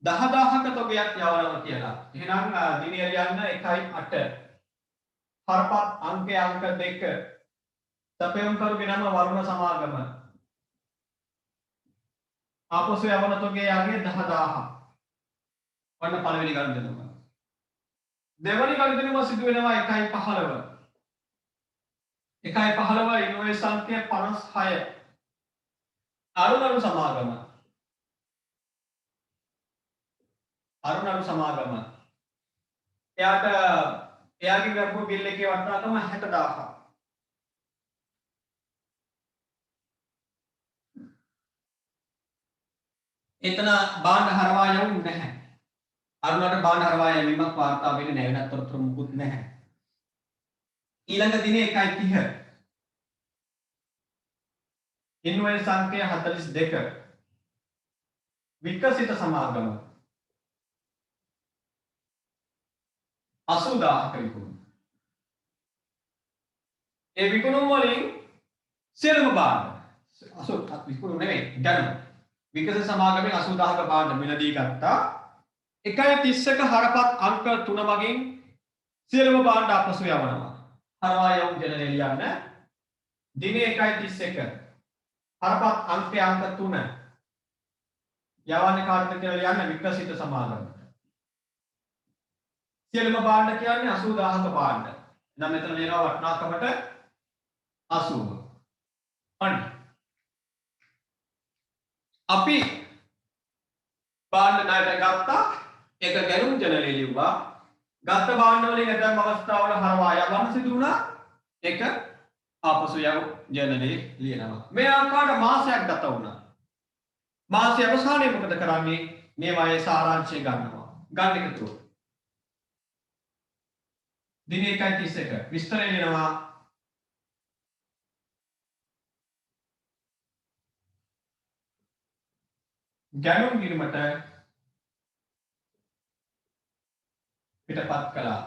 10000ක තොගයක් යවනවා කියලා. එහෙනම් දිනේ ලියන්න 1.8 හරපත් අංක 2 සැපයුම් කරුගේ නම වරුණ සමාගම. ආපසු යවන තොගේ යන්නේ 10000. ඔන්න පළවෙනි ගණන්. දෙවනි ගණනුව සිදු වෙනවා 1.15. 1.15 ඉන්වොයිස් සංඛ්‍ය 56. අරුණරු සමාගම. අරුණරු සමාගම. එයාගේ කරපු බිල් එකේ වටිනාකම 60000. එතන බාණ්ඩ හරවා යවුන්නේ නැහැ. අරුණට බාණ්ඩ හරවා යැවීමක් වාර්තා වෙන්නේ නැහැ. වෙනත් තොරතුරු මුකුත් නැහැ. ඊළඟ දිනේ 1.30 ඉන්වොයිස් සංඛ්‍ය 42 විකසිත සමාගම 80000ක විකුණුම. ඒ විකුණුම වලින් සියලුම බාණ්ඩ 80 විකුණුම නෙමෙයි ගණන විකසිත සමාගමෙන් 80000ක බාණ්ඩ මිලදී ගත්තා. 1.31ක හරපත් අංක 3 මගින් සියලුම බාණ්ඩ අපසු යවනවා. හරවා යවුම් ජනනය ලියන්න දිනේ 1.31 හරපත් අංක 3 යවන්නේ කාටද කියලා ලියන්න විකසිත සමාගම. සියලුම බාණ්ඩ කියන්නේ 80000ක බාණ්ඩ. නම් මෙතන ලියනවා වටිනාකමට 80. අන්න. අපි බාණ්ඩ ණයට ගත්තා. ඒක ගැනුම් ජනනය ලියුවා. ගත්ත බාණ්ඩ වලින් ඇතැම් අවස්ථාවල හරවා යවන්න සිදු වුණා. ඒක ආපසු යව ජනනය ලියනවා. මේ ආකාරයට මාසයක් ගත වුණා. මාසය අවසානයේ මොකද කරන්නේ? මේවායේ සාරාංශය ගන්නවා. ගන්න එකතු. දිනේ 1.31 විස්තරය ලියනවා. ගැනුම් ගිණුමට පිටපත් කළා.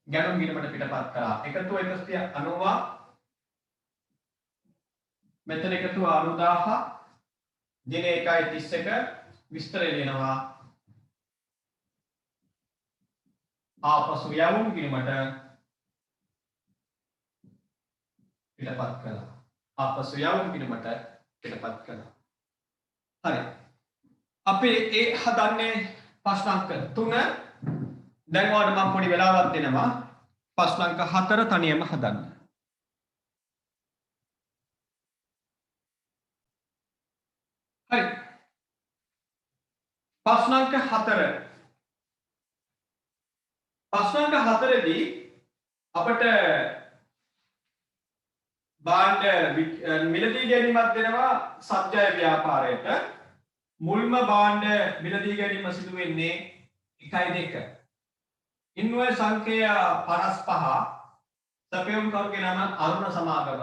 ගැනුම් ගිණුමට පිටපත් කළා. එකතු 190 මෙතන එකතු 90000 දිනේ 1.31 විස්තරය ලියනවා. ආපසු යවුම් ගිණුමට පිටපත් කළා. ආපසු යවුම් ගිණුමට පිටපත් කළා. හරි. අපි ඒ හදන්නේ ප්‍රශ්නාංක 3. දැන් ඔයාලට මම පොඩි වෙලාවක් දෙනවා. ප්‍රශ්නාංක 4 තනියම හදන්න. හරි. ප්‍රශ්නාංක 4. ප්‍රශ්නාංක 4දී අපිට බාණ්ඩ මිලදී ගැනීමක් දෙනවා සත්‍යය ව්‍යාපාරයට. මුල්ම බාණ්ඩ මිලදී ගැනීම සිදු වෙන්නේ 1.2. ඉන්වොයිස් සංඛ්‍ය 55 සැපයුම් කරුගේ නම අරුණ සමාගම.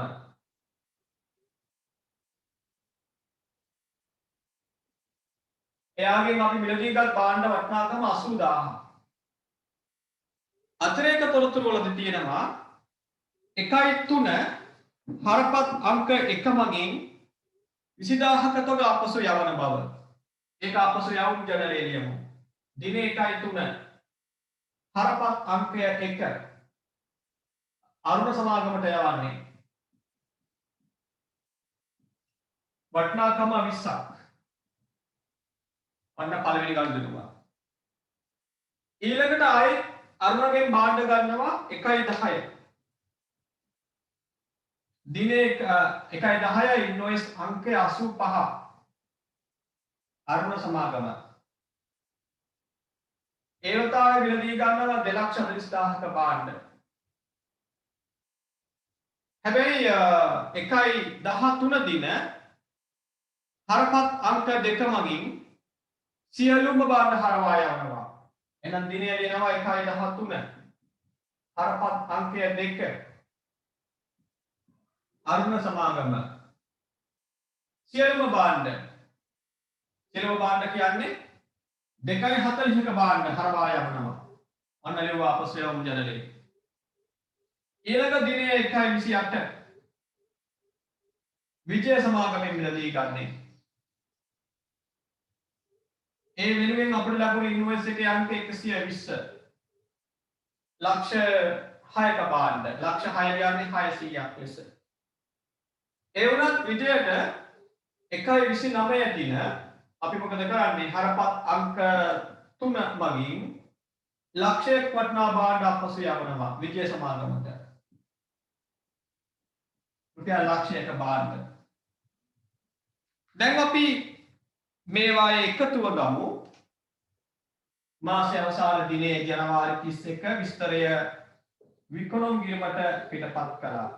එයාගෙන් අපි මිලදීගත් බාණ්ඩ වටිනාකම 80000. අතිරේක තොරතුරු වලදී තියෙනවා 1.3 හරපත් අංක 1 මගින් 20000ක තොග අපසු යවන බව. ඒක අපසු යවුම් ජනනය ලියමු. දිනේ 1.3 හරපත් අංකය 1 අරුණ සමාගමට යවන්නේ වටිනාකම 20ක්. අන්න පළවෙනි ගණනුව. ඊළඟට ආයේ අරුණගෙන් බාණ්ඩ ගන්නවා 1.10. දිනේ 1.10 ඉන්වොයිස් අංක 85 අරුණ සමාගම. ඒ වතාවේ විලදී ගන්නවා 2,40,000ක බාණ්ඩ. හැබැයි 1.13 දින හරපත් අංක 2 මගින් සියලුම බාණ්ඩ හරවා යවනවා. එහෙනම් දිනය ලියනවා 1.13 හරපත් අංකය 2 අරුණ සමාගම. සියලුම බාණ්ඩ කියන්නේ 2.40ක බාණ්ඩ හරවා යවනවා. අන්න ලියුවා අපසු යවුම් ජනනය. ඊළඟ දිනේ 1.28 විජය සමාගමෙන් මිලදී ගන්නේ. ඒ වෙනුවෙන් අපිට ලැබුණ ඉන්වොයිස් එකේ අංක 120. ලක්ෂ 6ක බාණ්ඩ. ලක්ෂ 6 ගන්නේ 600ක් ලෙස. ඒ වුණත් විජයට 1.29 දින අපි මොකද කරන්නේ? හරපත් අංක 3 මගින් ලක්ෂයක් වටනා බාණ්ඩ අපසු යවනවා විජය සමාගමට. රුපියල් ලක්ෂයක බාණ්ඩ. දැන් අපි මේවායේ එකතුව ගමු. මාසයේ අවසාන දිනේ ජනවාරි 31 විස්තරය විකුණුම් ගිණුමට පිටපත් කළා.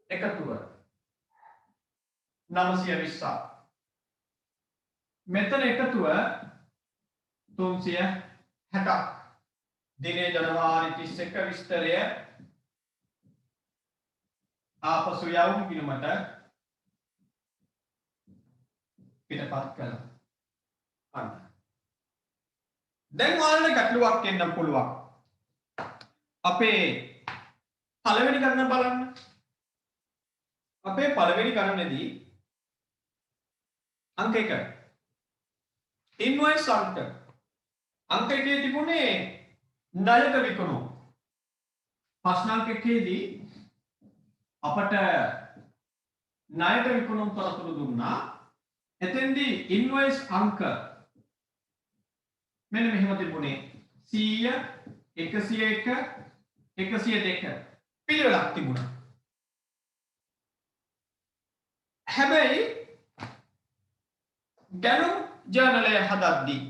එකතුව 920ක්. මෙතන එකතුව 360ක්. දිනේ ජනවාරි 31 විස්තරය ආපසු යවුම් ගිණුමට පිටපත් කළා. අන්න. දැන් ඔයාලට ගැටලුවක් එන්න පුළුවන්. අපේ පළවෙනි ගණන බලන්න. අපේ පළවෙනි ගණනේදී අංක 1 ඉන්වොයිස් අංක 1 තිබුණේ ණයක විකුණුම්. ප්‍රශ්නාංක 1ේදී අපට ණයට විකුණුම් තොරතුරු දුන්නා. එතෙන්දී ඉන්වොයිස් අංක මෙන්න මෙහෙම තිබුණේ 100 101 102 පිළිවෙලක් තිබුණා. හැබැයි ගැනුම් ජර්නලය හදද්දී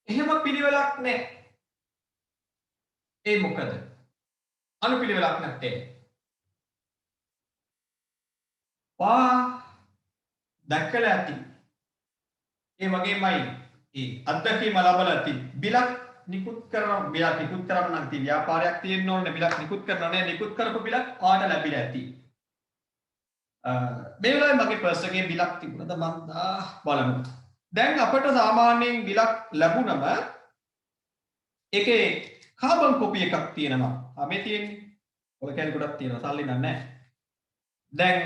එහෙම පිළිවෙලක් නැහැ. ඒ මොකද? අනුපිළිවෙලක් නැත්තේ. දැක්කලා ඇති. ඒ වගේමයි ඒ අත්දැකීම ලබලා ඇති. බිලක් නිකුත් කරන බිලක් නිකුත් කරන්න නම් තියෙන ව්‍යාපාරයක් තියෙන්න ඕනේ. බිලක් නිකුත් කරනවා නේ. නිකුත් කරපු බිලක් ආට ලැබිලා ඇති. මේ වෙලාවේ මගේ පර්ස් එකේ බිලක් තිබුණාද මම බලමු. දැන් අපිට සාමාන්‍යයෙන් බිලක් ලැබුණම ඒකේ කාබන් කොපි එකක් තියෙනවා. මේ තියෙන්නේ. ඔය කැලේ ගොඩක් තියෙනවා. සල්ලි නැහැ. දැන්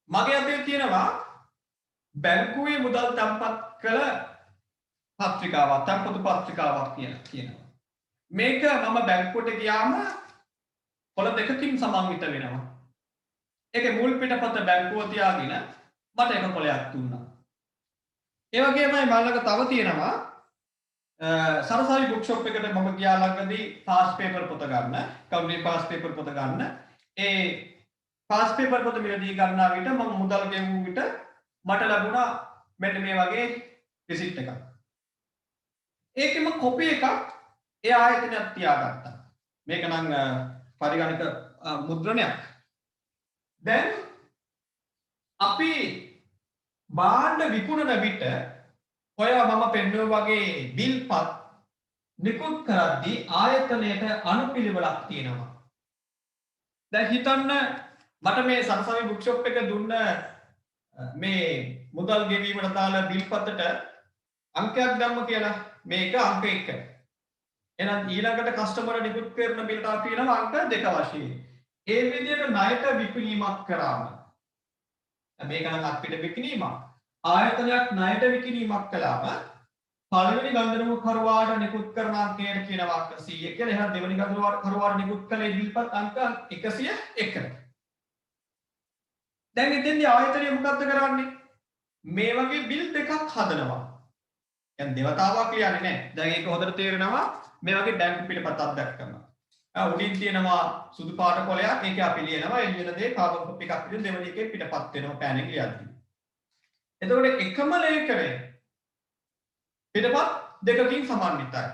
මගේ අතේ තියෙනවා බැංකුවේ මුදල් තැන්පත් කළ පත්‍රිකාවක්, තැන්පතු පත්‍රිකාවක් කියනවා. මේක මම බැංකුවට ගියාම කොළ දෙකකින් සමන්විත වෙනවා. ඒකේ මුල් පිටපත බැංකුව තියාගෙන මට එක කොළයක් දුන්නා. ඒ වගේමයි මලක තව තියෙනවා සරසවි බුක් ෂොප් එකට මම ගියා ළඟදී පාස් පේපර් පොත ගන්න, කවුරුනේ පාස් පේපර් පොත ගන්න. ඒ පාස් පේපර් පොත මිලදී ගන්නා විට මම මුදල් ගෙවුව විට මට ලැබුණා මෙන්න මේ වගේ රිසිට් එකක්. ඒකෙම කොපි එකක් ඒ ආයතනයක් තියාගත්තා. මේක නම් පරිගණක මුද්‍රණයක්. දැන් අපි භාණ්ඩ විකුණන විට ඔය මම පෙන්වුවා වගේ බිල්පත් නිකුත් කරද්දී ආයතනයට අනුපිළිවෙලක් තියෙනවා. දැන් හිතන්න මට මේ සරසවි බුක් ෂොප් එක දුන්න මේ මුදල් ගෙවීමට දාන බිල්පතට අංකයක් දැම්ම කියලා මේක අංක 1. එහෙනම් ඊළඟට කස්ටමර් නිකුත් කරන බිලට අපි කියනවා අංක 2 වශයෙන්. ඒ විදිහට ණයට විකිණීමක් කරාම මේක නම් අපිට විකිණීමක්. ආයතනයක් ණයට විකිණීමක් කළාම පළවෙනි ගන්ධනම කරුවාට නිකුත් කරන අංකයට කියනවා අංක 100 කියලා. එහෙනම් දෙවෙනි ගන්ධනම කරුවාට නිකුත් කළේ බිල්පත් අංක 101. දැන් ඉතින්දී ආයතනය මොකද්ද කරන්නේ? මේ වගේ බිල් දෙකක් හදනවා. දැන් දෙවතාවක් කියන්නේ නැහැ. දැන් ඒක හොඳට තේරෙනවා. මේ වගේ බැංකු පිටපතක් දැක්කම. උඩින් තියෙනවා සුදු පාට කොලයක්. ඒකේ අපි ලියනවා එළියන දේ කාබන් කොපි එකක් විදිහට දෙවෙනි එකේ පිටපත් වෙනවා පෑන් එක ලියද්දී. එතකොට එකම ලේඛනය පිටපත් දෙකකින් සමන්විතයි.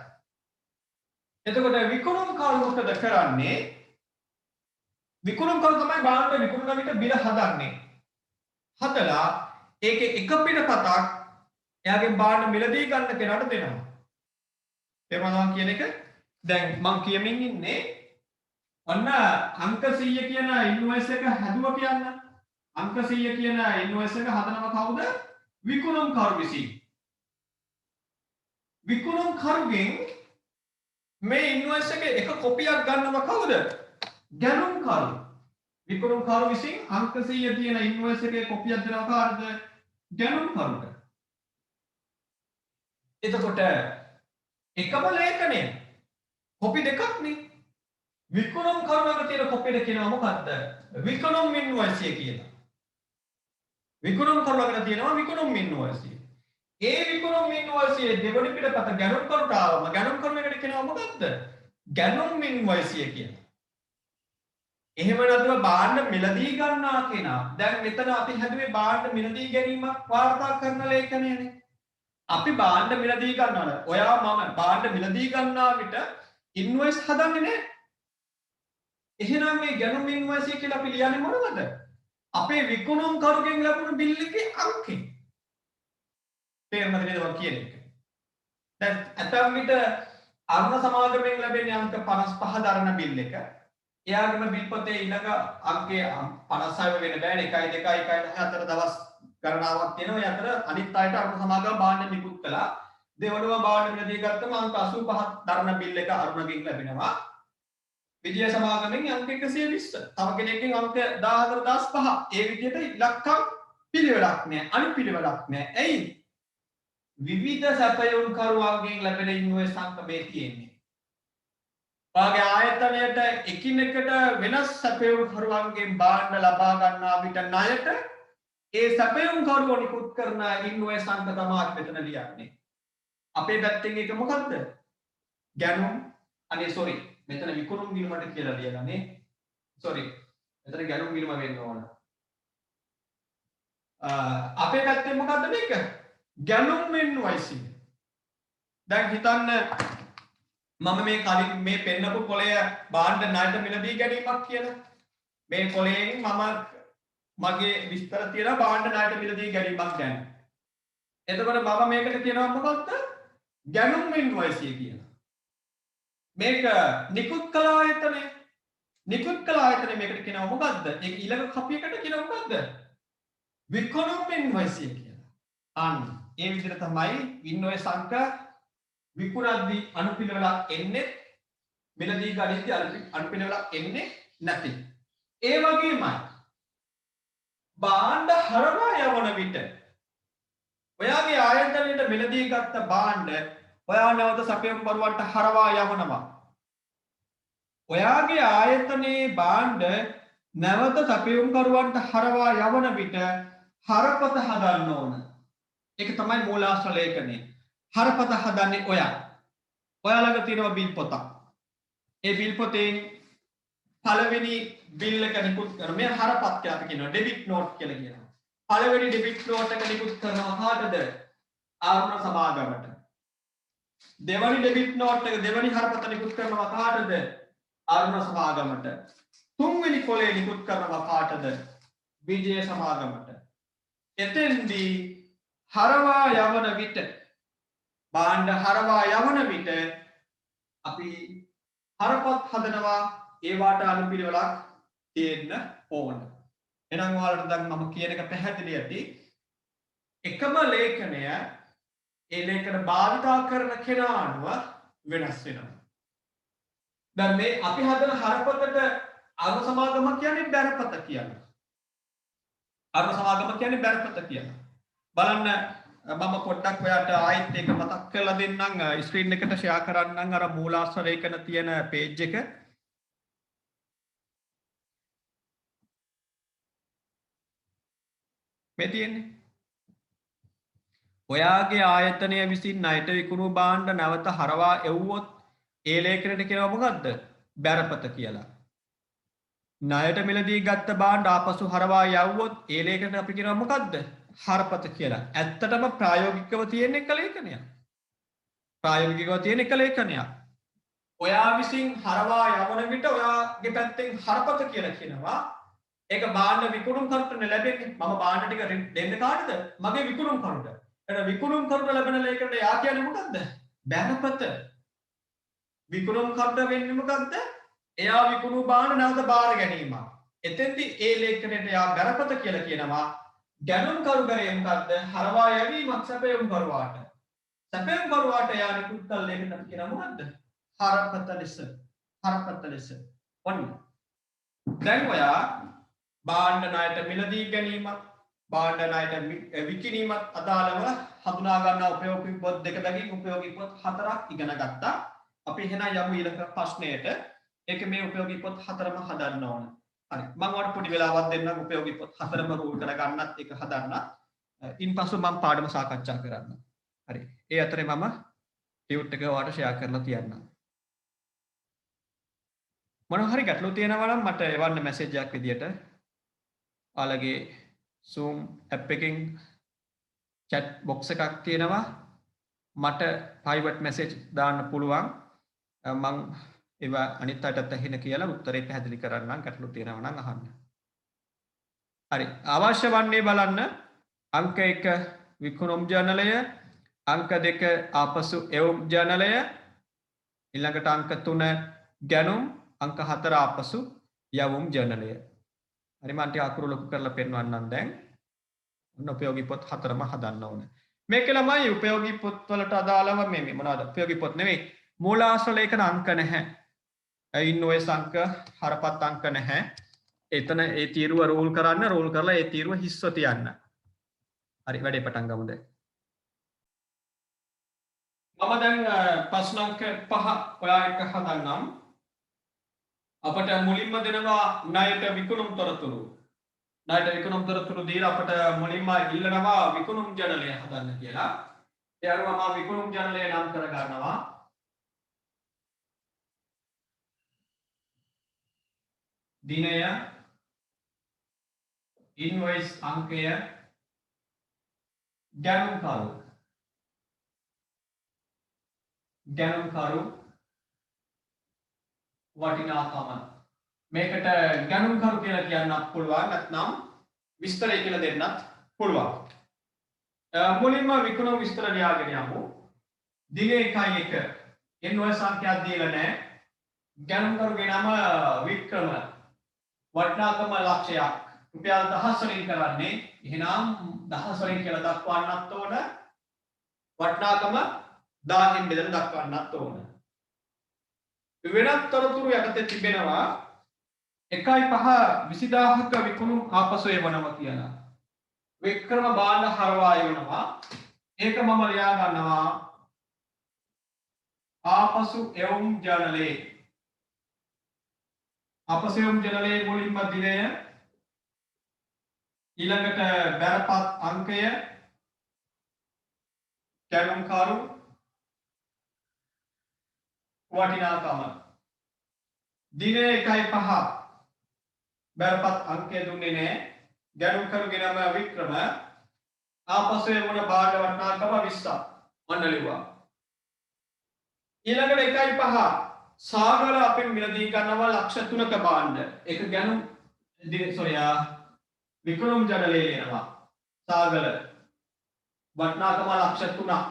එතකොට විකුණුම්කරු මොකද කරන්නේ? විකුණුම්කරු තමයි භාණ්ඩ විකුණන විට බිල හදන්නේ. හදලා ඒකේ එක පිටපතක් එයාගෙන් භාණ්ඩ මිලදී ගන්න කෙනාට දෙනවා. තේරුණා කියන එක දැන් මම කියමින් ඉන්නේ ඔන්න අංක 100 කියන ඉන්වොයිස් එක හැදුවා කියන්න. අංක 100 කියන ඉන්වොයිස් එක හදනව කවුද? විකුණුම්කරු විසින්. විකුණුම්කරුගෙන් මේ ඉන්වොයිස් එකේ එක කොපියක් ගන්නව කවුද? ගැනුම්කරු විකුණුම්කරු විසින් අංක 100 තියෙන ඉන්වොයිස් එකේ කොපියක් දෙනවා කාටද? ගැනුම්කරුට. එතකොට එකම ලේඛනය කොපි දෙකක් නේ. විකුණුම්කරුවගේ තියෙන කොපියට කියනවා මොකද්ද? විකුණුම් ඉන්වොයිස් කියලා. විකුණුම්කරුවගේ තියෙනවා විකුණුම් ඉන්වොයිස්. ඒ විකුණුම් ඉන්වොයිස් දෙවනි පිටපත ගැනුම්කරුට ආවම ගැනුම්කරුවකට කියනවා මොකද්ද? ගැනුම් ඉන්වොයිස් කියලා. එහෙම නැතුව භාණ්ඩ මිලදී ගන්නවා කියනවා. දැන් මෙතන අපි හැදුවේ භාණ්ඩ මිලදී ගැනීමක් වාර්තා කරන ලේඛනයනේ. අපි භාණ්ඩ මිලදී ගන්නවා. ඔයා මම භාණ්ඩ මිලදී ගන්නා විට ඉන්වොයිස් හදන්නේ නැහැ. එහෙනම් මේ ගැනුම් ඉන්වොයිස් කියලා අපි ලියන්නේ මොනවද? අපේ විකුණුම් කරුගෙන් ලැබුණු බිල් එකේ අංකේ. තේරුණාද නේද මම කියන්නේ? දැන් අතම් විට අරුණ සමාගමෙන් ලැබෙන අංක 55 දරන බිල් එක. එයාගේම බිල් පොතේ ඊළඟ අංකය 56 වෙන්න බෑනේ 1 2 1 4 දවස් ගණනාවක් තියෙනවා. ඒ අතර අනිත් අයට අරුණ සමාගම භාණ්ඩ නිකුත් කළා. දෙවනුව භාණ්ඩ මිලදී ගත්තම අංක 85 දරන බිල් එක අරුණගෙන් ලැබෙනවා. විජය සමාගමෙන් අංක 120. තව කෙනෙක්ගෙන් අංක 14,005. ඒ විදිහට ඉලක්කම් පිළිවෙලක් නෑ. අනුපිළිවෙලක් නෑ. ඇයි? විවිධ සැපයුම් කරුවන්ගෙන් ලැබෙන ඉන්වොයිස් අංක මේ තියෙන්නේ. ඔයාගේ ආයතනයට එකිනෙකට වෙනස් සැපයුම් කරුවන්ගෙන් භාණ්ඩ ලබා ගන්නා විට ණයට ඒ සැපයුම් කරුවෝ නිකුත් කරන ඉන්වොයිස් අංක තමයි මෙතන ලියන්නේ. අපේ පැත්තෙන් ඒක මොකද්ද? ගැනුම් අනේ සෝරි මෙතන විකුණුම් ගිණුමට කියලා ලියලා නේ. සෝරි. මෙතන ගැනුම් ගිණුම වෙන්න ඕන. අපේ පැත්තෙන් මොකද්ද මේක? ගැනුම් ඉන්වොයිස්. දැන් හිතන්න මම මේ කලින් මේ පෙන්නපු කොලය භාණ්ඩ ණයට මිලදී ගැනීමක් කියලා. මේ කොලයෙන් මම මගේ විස්තර තියෙනවා භාණ්ඩ ණයට මිලදී ගැනීමක් ගැන. එතකොට මම මේකට කියනවා මොකක්ද? ගැනුම් ඉන්වොයිස් කියලා. මේක නිකුත් කළ ආයතනය. නිකුත් කළ ආයතනය මේකට කියනවා මොකද්ද? ඒක ඊළඟ කපියකට කියනවා මොකද්ද? විකුණුම් ඉන්වොයිස් කියලා. අන්න ඒ විදිහට තමයි ඉන්වොයිස් අංක විකුණද්දී අනුපිළිවෙලක් එන්නේ මිලදී ගනිද්දී අනුපිළිවෙලක් එන්නේ නැති. ඒ වගේමයි භාණ්ඩ හරවා යවන විට ඔයාගේ ආයතනයට මිලදී ගත්ත භාණ්ඩ ඔයා නැවත සැපයුම් කරුවන්ට හරවා යවනවා. ඔයාගේ ආයතනයේ භාණ්ඩ නැවත සැපයුම් කරුවන්ට හරවා යවන විට හරපත හදන්න ඕන. ඒක තමයි මූලාශ්‍ර ලේඛනය. හරපත හදන්නේ ඔයා. ඔයා ළඟ තියෙනවා බිල් පොතක්. ඒ බිල් පොතෙන් පළවෙනි බිල් එක නිකුත් කරන මේ හරපත් කියලා අපි කියනවා ඩෙබිට් නෝට් කියලා කියනවා. පළවෙනි ඩෙබිට් නෝට් එක නිකුත් කරනවා කාටද? ආරුණ සමාගමට. දෙවනි ඩෙබිට් නෝට් එක දෙවනි හරපත නිකුත් කරනවා කාටද? ආරුණ සමාගමට. තුන්වෙනි කොලේ නිකුත් කරනවා කාටද? විජය සමාගමට. එතෙන්දී හරවා යවන විට භාණ්ඩ හරවා යවන විට අපි හරපත් හදනවා. ඒවාට අනුපිළිවෙලක් තියෙන්න ඕන. එහෙනම් ඔයාලට දැන් මම කියන එක පැහැදිලි ඇති. එකම ලේඛනය ඒ ලේඛන භාවිතා කරන කෙනා අනුව වෙනස් වෙනවා. දැන් මේ අපි හදන හරපතට අරුණ සමාගම කියන්නේ බැරපත කියලා. අරුණ සමාගම කියන්නේ බැරපත කියලා. බලන්න මම පොඩ්ඩක් ඔයාට ආයෙත් ඒක මතක් කරලා දෙන්නම් ස්ක්‍රීන් එකට ෂෙයා කරන්නම් අර මූලාශ්‍ර ලේඛන තියෙන පේජ් එක. මේ තියෙන්නේ. ඔයාගේ ආයතනය විසින් ණයට විකුණු භාණ්ඩ නැවත හරවා එව්වොත් ඒ ලේඛනයට කියනවා මොකද්ද? බැරපත කියලා. ණයට මිලදී ගත්ත භාණ්ඩ ආපසු හරවා යවුවොත් ඒ ලේඛනයට අපි කියනවා මොකද්ද? හරපත කියලා. ඇත්තටම ප්‍රායෝගිකව තියෙන එක ලේඛනයක්. ප්‍රායෝගිකව තියෙන එක ලේඛනයක්. ඔයා විසින් හරවා යවන විට ඔයාගේ පැත්තෙන් හරපත කියලා කියනවා. ඒක භාණ්ඩ විකුණුම් කරුට ලැබෙන්නේ. මම භාණ්ඩ ටික දෙන්න කාටද? මගේ විකුණුම් කරුට. එතන විකුණුම් කරුට ලැබෙන ලේඛනයට යා කියන්නේ මොකද්ද? බැරපත. විකුණුම් කරුට වෙන්නේ මොකද්ද? එයා විකුණු භාණ්ඩ නැවත බාර ගැනීම. එතෙන්දී ඒ ලේඛනයට යා බැරපත කියලා කියනවා. ගැනුම් කරු කරේ මොකද්ද? හරවා යැවීමක් සැපයුම් කරුවාට. සැපයුම් කරුවාට යා නිකුත් කළ ලේඛනයට කියනවා මොකද්ද? හරපත ලෙස. හරපත ලෙස. ඔන්න දැන් ඔයා භාණ්ඩ ණයට මිලදී ගැනීමත් භාණ්ඩ ණයට විකිණීමත් අදාළව හඳුනා ගන්නා උපයෝගී පොත් දෙක බැගින් උපයෝගී පොත් 4ක් ඉගෙන ගත්තා. අපි එහෙනම් යමු ඊළඟ ප්‍රශ්නයට. ඒක මේ උපයෝගී පොත් 4ම හදන්න ඕන. හරි. මම ඔයාලට පොඩි වෙලාවක් දෙන්නම් උපයෝගී පොත් 4ම රූල් කරගන්නත් ඒක හදන්න. ඉන්පසු මම පාඩම සාකච්ඡා කරන්න. හරි. ඒ අතරේ මම ටියුට් එක ඔයාලට ෂෙයා කරලා තියන්නම්. මොනවා හරි ගැටලු තියෙනවා නම් මට එවන්න මැසේජ් එකක් විදියට. ඔයාලගේ Zoom app එකෙන් chat box එකක් තියෙනවා. මට private message දාන්න පුළුවන්. මම ඒවා අනිත් අයටත් ඇහෙන කියලා උත්තරේ පැහැදිලි කරන්නම් ගැටලු තියෙනවා නම් අහන්න. හරි. අවශ්‍ය වන්නේ බලන්න අංක 1 විකුණුම් ජර්නලය, අංක 2 ආපසු එවුම් ජර්නලය, ඊළඟට අංක 3 ගැනුම්, අංක 4 ආපසු යවුම් ජර්නලය. හරි මම ටික අකුරු ලොකු කරලා පෙන්වන්නම් දැන්. ඔන්න උපයෝගී පොත් 4ම හදන්න ඕනේ. මේක ළමයි උපයෝගී පොත් වලට අදාළව මේ මොනවද? උපයෝගී පොත් නෙවෙයි. මූලාශ්‍ර ලේඛන අංක නැහැ. ඉන්වොයිස් අංක, හරපත් අංක නැහැ. එතන ඒ තීරුව රෝල් කරන්න, රෝල් කරලා ඒ තීරුව හිස්ව තියන්න. හරි වැඩේ පටන් ගමු දැන්. මම දැන් ප්‍රශ්න අංක 5 ඔයා එක්ක හදන්නම්. අපට මුලින්ම දෙනවා ණයට විකුණුම් තොරතුරු. ණයට විකුණුම් තොරතුරු දීලා අපට මුලින්ම ඉල්ලනවා විකුණුම් ජර්නලය හදන්න කියලා. ඒ අනුව මම විකුණුම් ජර්නලය නම් කර ගන්නවා. දිනය, ඉන්වොයිස් අංකය, ගැනුම්කරු වටිනාකම. මේකට ගැනුම්කරු කියලා කියන්නත් පුළුවන් නැත්නම් විස්තරය කියලා දෙන්නත් පුළුවන්. මුලින්ම විකුණුම් විස්තර ලියාගෙන යමු. දින 1 ඉන්වොයිස් සංඛ්‍යාවක් දීලා නැහැ. ගැනුම්කරුගේ නම වික්‍රම. වටිනාකම ලක්ෂයක්. රුපියල් 1000 වලින් කරන්නේ. එහෙනම් 1000 වලින් කියලා දක්වන්නත් ඕන. වටිනාකම 1000න් බෙදලා දක්වන්නත් ඕන. වෙනත් තොරතුරු යටතේ තිබෙනවා 1.5 20000ක විකුණුම් ආපසු එවනවා කියලා. වික්‍රම භාණ්ඩ හරවා එවනවා. ඒක මම ලියා ගන්නවා ආපසු එවුම් ජර්නලයේ. ආපසු එවුම් ජර්නලයේ මුලින්ම දිනය, ඊළඟට බැරපත් අංකය, ගැනුම්කරු, වටිනාකම. දින 1.5 බැරපත් අංකය දුන්නේ නැහැ. ගැනුම්කරුගේ නම වික්‍රම. ආපසු එවන භාණ්ඩ වටිනාකම 20ක්. ඔන්න ලිව්වා. ඊළඟට 1.5 සාගර අපෙන් මිලදී ගන්නවා ලක්ෂ 3ක භාණ්ඩ. ඒක ගැනුම් විකුණුම් ජර්නලයේ එනවා. සාගර වටිනාකම ලක්ෂ 3ක්.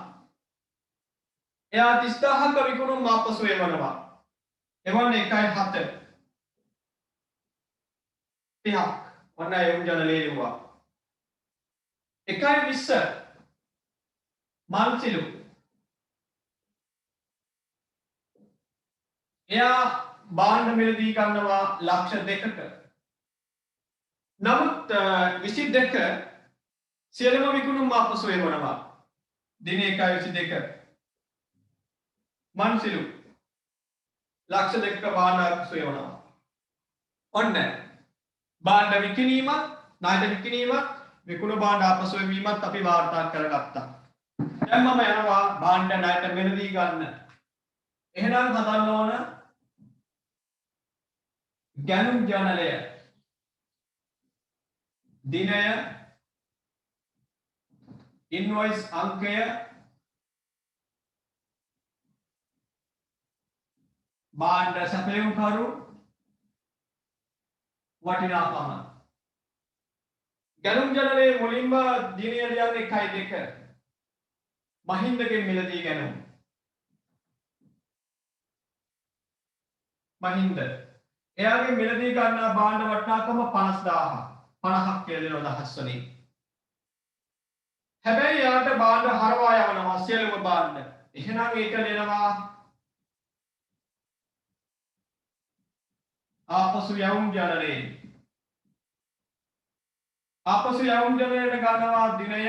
එයා 30000ක විකුණුම් ආපසු එවනවා. එවන්නේ 1.7 30ක්. ඔන්න එවුම් ජර්නලයේ ලිව්වා. 1.20 මල්සිලු. එයා භාණ්ඩ මිලදී ගන්නවා ලක්ෂ 2ක. නමුත් 22 සියලුම විකුණුම් ආපසු එවනවා. දින 1.22 මන්සිලු ලක්ෂ 2ක භාණ්ඩ ආපසු එවනවා. ඔන්න භාණ්ඩ විකිණීමත්, ණයට විකිණීමත්, විකුණු භාණ්ඩ ආපසු එවීමත් අපි වාර්තා කරගත්තා. දැන් මම යනවා භාණ්ඩ ණයට මිලදී ගන්න. එහෙනම් හදන්න ඕන ගැනුම් ජර්නලය. දිනය, ඉන්වොයිස් අංකය, භාණ්ඩ සැපයුම්කරු, වටිනාකම. ගැනුම් ජර්නලයේ මුලින්ම දිනය ලියන්නේ 1.2 මහින්දගෙන් මිලදී ගැනුම්. මහින්ද එයාගේ මිලදී ගන්නා භාණ්ඩ වටිනාකම 50000. 50ක් කියලා දෙනවා 1000 වලින්. හැබැයි යාට භාණ්ඩ හරවා යවනවා සියලුම භාණ්ඩ. එහෙනම් ඒක දෙනවා ආපසු යවුම් ජනනයේ ආපසු යවුම් ජනනයට ගන්නවා දිනය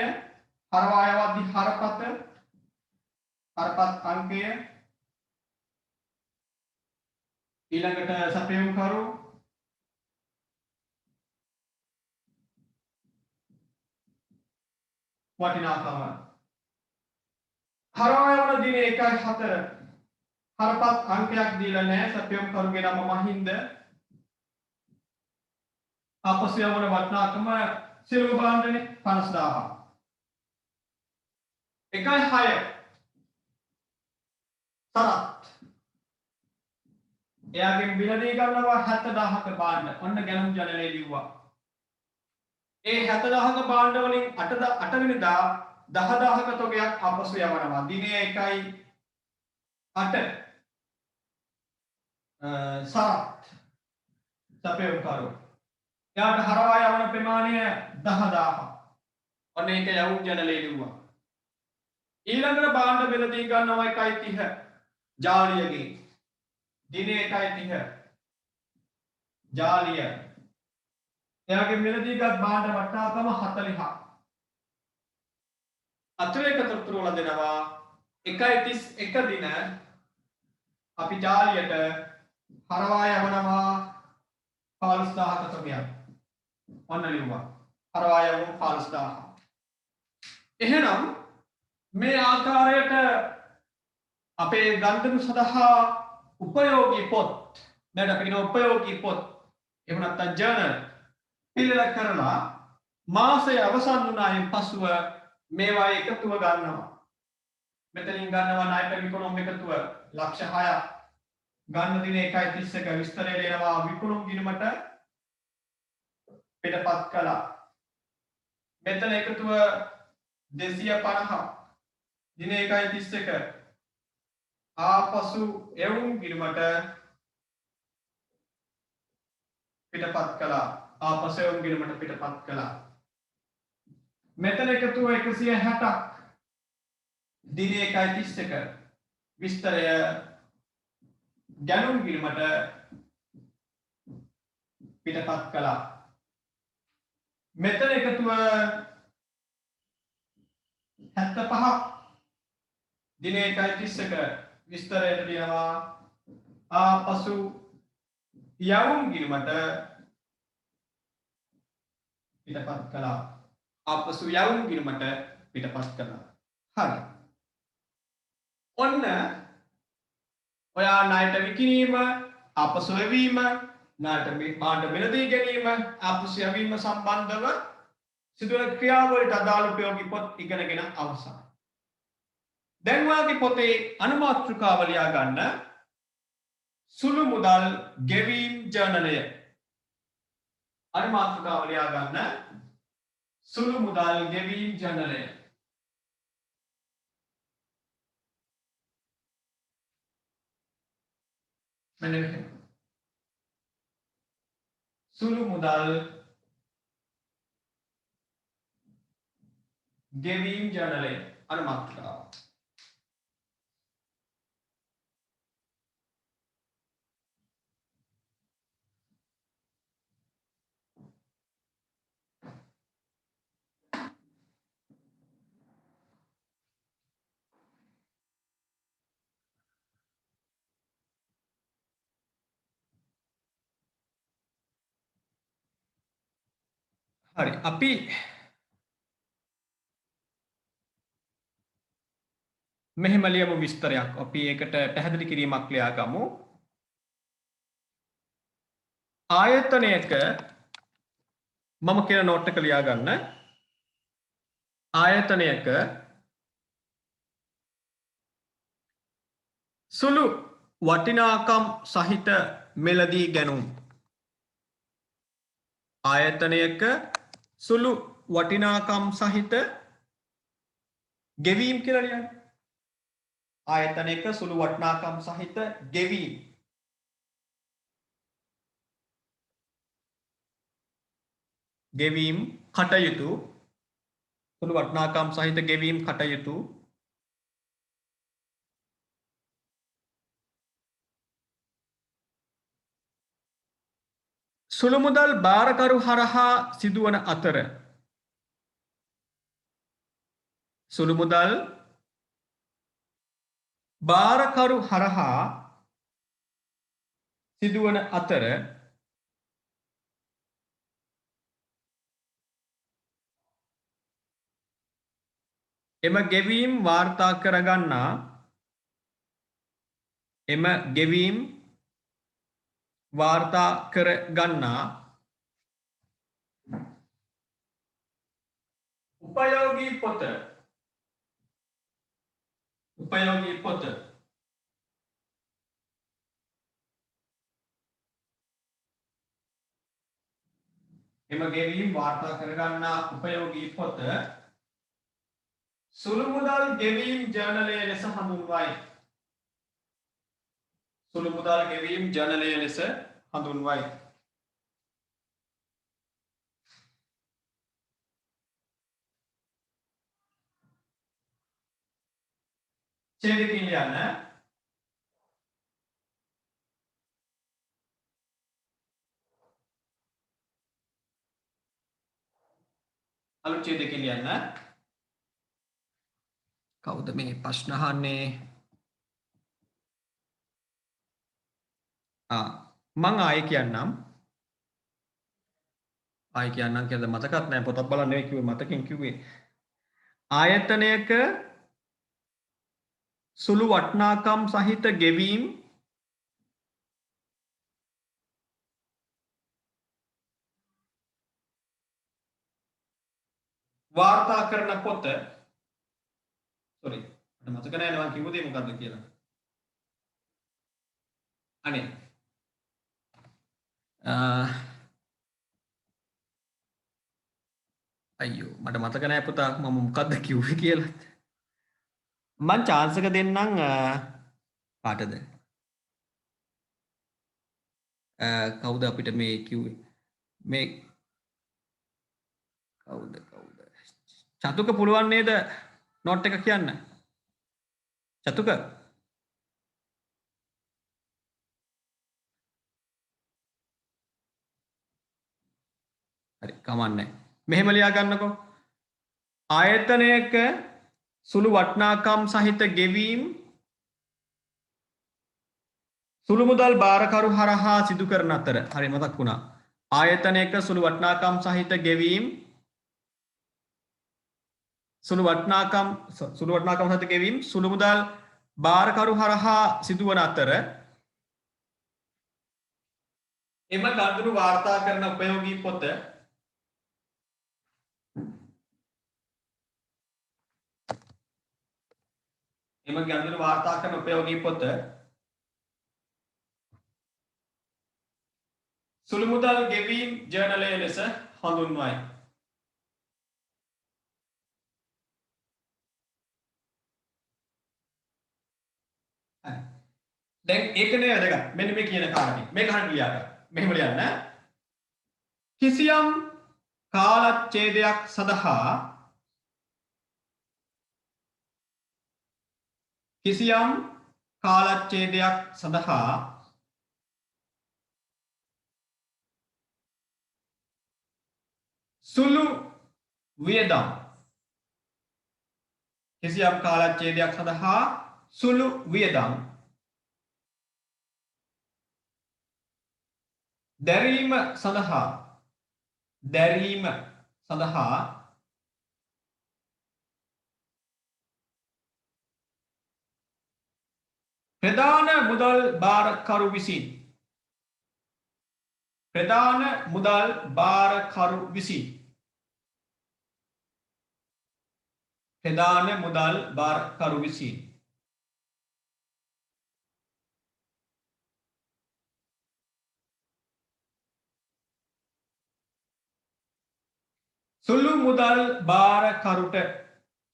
හරවායවද්දි හරපත් අංකය ඊළඟට සපයුම් කරු වටිනාකම හරවායවන දින 1.4 හරපත් අංකයක් දීලා නැහැ සපයුම් කරුගේ නම මහින්ද ආපසු යවන වටිනාකම සිරුරු බලන්නේ 50000 1.6 සරත් එයාගෙන් බිලදී ගන්නවා 70000ක භාණ්ඩ. ඔන්න ගැනුම් ජනලේ ලිව්වා. ඒ 70000ක භාණ්ඩ වලින් 8 වෙනිදා 10000ක තොගයක් ආපසු යවනවා. දිනේ 1.8 සරත් සපයුම් කරු. එයාට හරවා යවන ප්‍රමාණය 10000. ඔන්න ඒක යවුම් ජනලේ ලිව්වා. ඊළඟට භාණ්ඩ බෙලදී ගන්නවා 1.30 ජාලියගේ දිනේ 1.30 ජාලිය එයාගේ මිලදීගත් භාණ්ඩ වටිනාකම 40ක් අතිරේක තොරතුරු වල දෙනවා 1.31 දින අපි ජාලියට හරවා යවනවා 15000ක තොගයක් ඔන්න ලිව්වා හරවා යවමු 15000 එහෙනම් මේ ආකාරයට අපේ ගන්ධම සඳහා උපයෝගී පොත් දැන් අපි කියන උපයෝගී පොත් එහෙම නැත්නම් ජර්නල් පිළිල කරලා මාසය අවසන් වුණායින් පසුව මේවා එකතුව ගන්නවා මෙතනින් ගන්නවා ණයට විකුණුම් එකතුව ලක්ෂ 6ක් ගන්න දින 1.31 විස්තරය දෙනවා විකුණුම් ගිණුමට පිටපත් කළා මෙතන එකතුව 250 දින 1.31 ආපසු එවුම් ගිණුමට පිටපත් කළා ආපසු එවුම් ගිණුමට පිටපත් කළා මෙතන එකතුව 160ක් දින 1.31 විස්තරය ගැනුම් ගිණුමට පිටපත් කළා මෙතන එකතුව 75ක් දින 1.31 විස්තරයට දෙනවා ආපසු යවුම් ගිණුමට පිටපත් කළා ආපසු යවුම් ගිණුමට පිටපත් කළා හරි ඔන්න ඔයා ණයට විකිණීම ආපසු එවීම ණයට භාණ්ඩ මිලදී ගැනීම ආපසු යවීම සම්බන්ධව සිදුවන ක්‍රියාවලට අදාළ උපයෝගී පොත් ඉගෙනගෙන අවසන් දැන් ඔයාගේ පොතේ අනුමාත්‍රිකාව ලියා ගන්න සුළු මුදල් ගෙවීම් ජර්නලය අනුමාත්‍රිකාව ලියා ගන්න සුළු මුදල් ගෙවීම් ජර්නලය මෙන්න මෙහෙම සුළු මුදල් ගෙවීම් ජර්නලය අනුමාත්‍රිකාව හරි අපි මෙහෙම ලියමු විස්තරයක් අපි ඒකට පැහැදිලි කිරීමක් ලියා ගමු ආයතනයක මම කියන නෝට් එක ලියා ගන්න ආයතනයක සුළු වටිනාකම් සහිත මෙලදී ගැනුම් ආයතනයක සුළු වටිනාකම් සහිත ගෙවීම් කියලා ලියන්න ආයතනයක සුළු වටිනාකම් සහිත ගෙවීම් ගෙවීම් කටයුතු සුළු වටිනාකම් සහිත ගෙවීම් කටයුතු සුළු මුදල් භාරකරු හරහා සිදුවන අතර සුළු මුදල් භාරකරු හරහා සිදුවන අතර එම ගෙවීම් වාර්තා කරගන්නා එම ගෙවීම් වාර්තා කරගන්නා උපයෝගී පොත එම ගෙවීම් වාර්තා කරගන්නා උපයෝගී පොත සුළු මුදල් ගෙවීම් ජර්නලය ලෙස හඳුන්වයි. සුළු මුදල් ගෙවීම් ජර්නලය ලෙස හඳුන්වයි. ඡේදකින් ලියන්න. අලුත් ඡේදකින් ලියන්න. කවුද මේ ප්‍රශ්න අහන්නේ? මං ආයේ කියන්නම් කියලා මතකත් නැහැ පොතක් බලන්න නෙවෙයි කිව්වේ මතකින් කිව්වේ ආයතනයක සුළු වටිනාකම් සහිත ගෙවීම් වාර්තා කරන පොත sorry මට මතක නැහැ මම කිව්ව දේ මොකද්ද කියලා අනේ අයියෝ මට මතක නැහැ පුතා මම මොකද්ද කිව්වේ කියලා මං chance එක දෙන්නම් කාටද කවුද අපිට මේ කිව්වේ මේ කවුද චතුක පුළුවන් නේද නෝට් එක කියන්න චතුක හරි කමන්නේ මෙහෙම ලියා ගන්නකෝ ආයතනයක සුළු වටිනාකම් සහිත ගෙවීම් සුළු මුදල් භාරකරු හරහා සිදු කරන අතර හරි මතක් වුණා ආයතනයක සුළු වටිනාකම් සහිත ගෙවීම් සුළු වටිනාකම් සහිත ගෙවීම් සුළු මුදල් භාරකරු හරහා සිදුවන අතර එම ගනුදෙනු වාර්තා කරන උපයෝගී පොත සුළු මුදල් ගෙවීම් ජර්නලය ලෙස හඳුන්වයි. දැන් ඒකනේ වැදගත්. මෙන්න මේ කියන කාරණේ. මේක හරියට ලියා ගන්න. මෙහෙම ලියන්න. කිසියම් කාලච්ඡේදයක් සඳහා සුළු වියදම් දැරීම සඳහා ප්‍රධාන මුදල් භාරකරු විසින්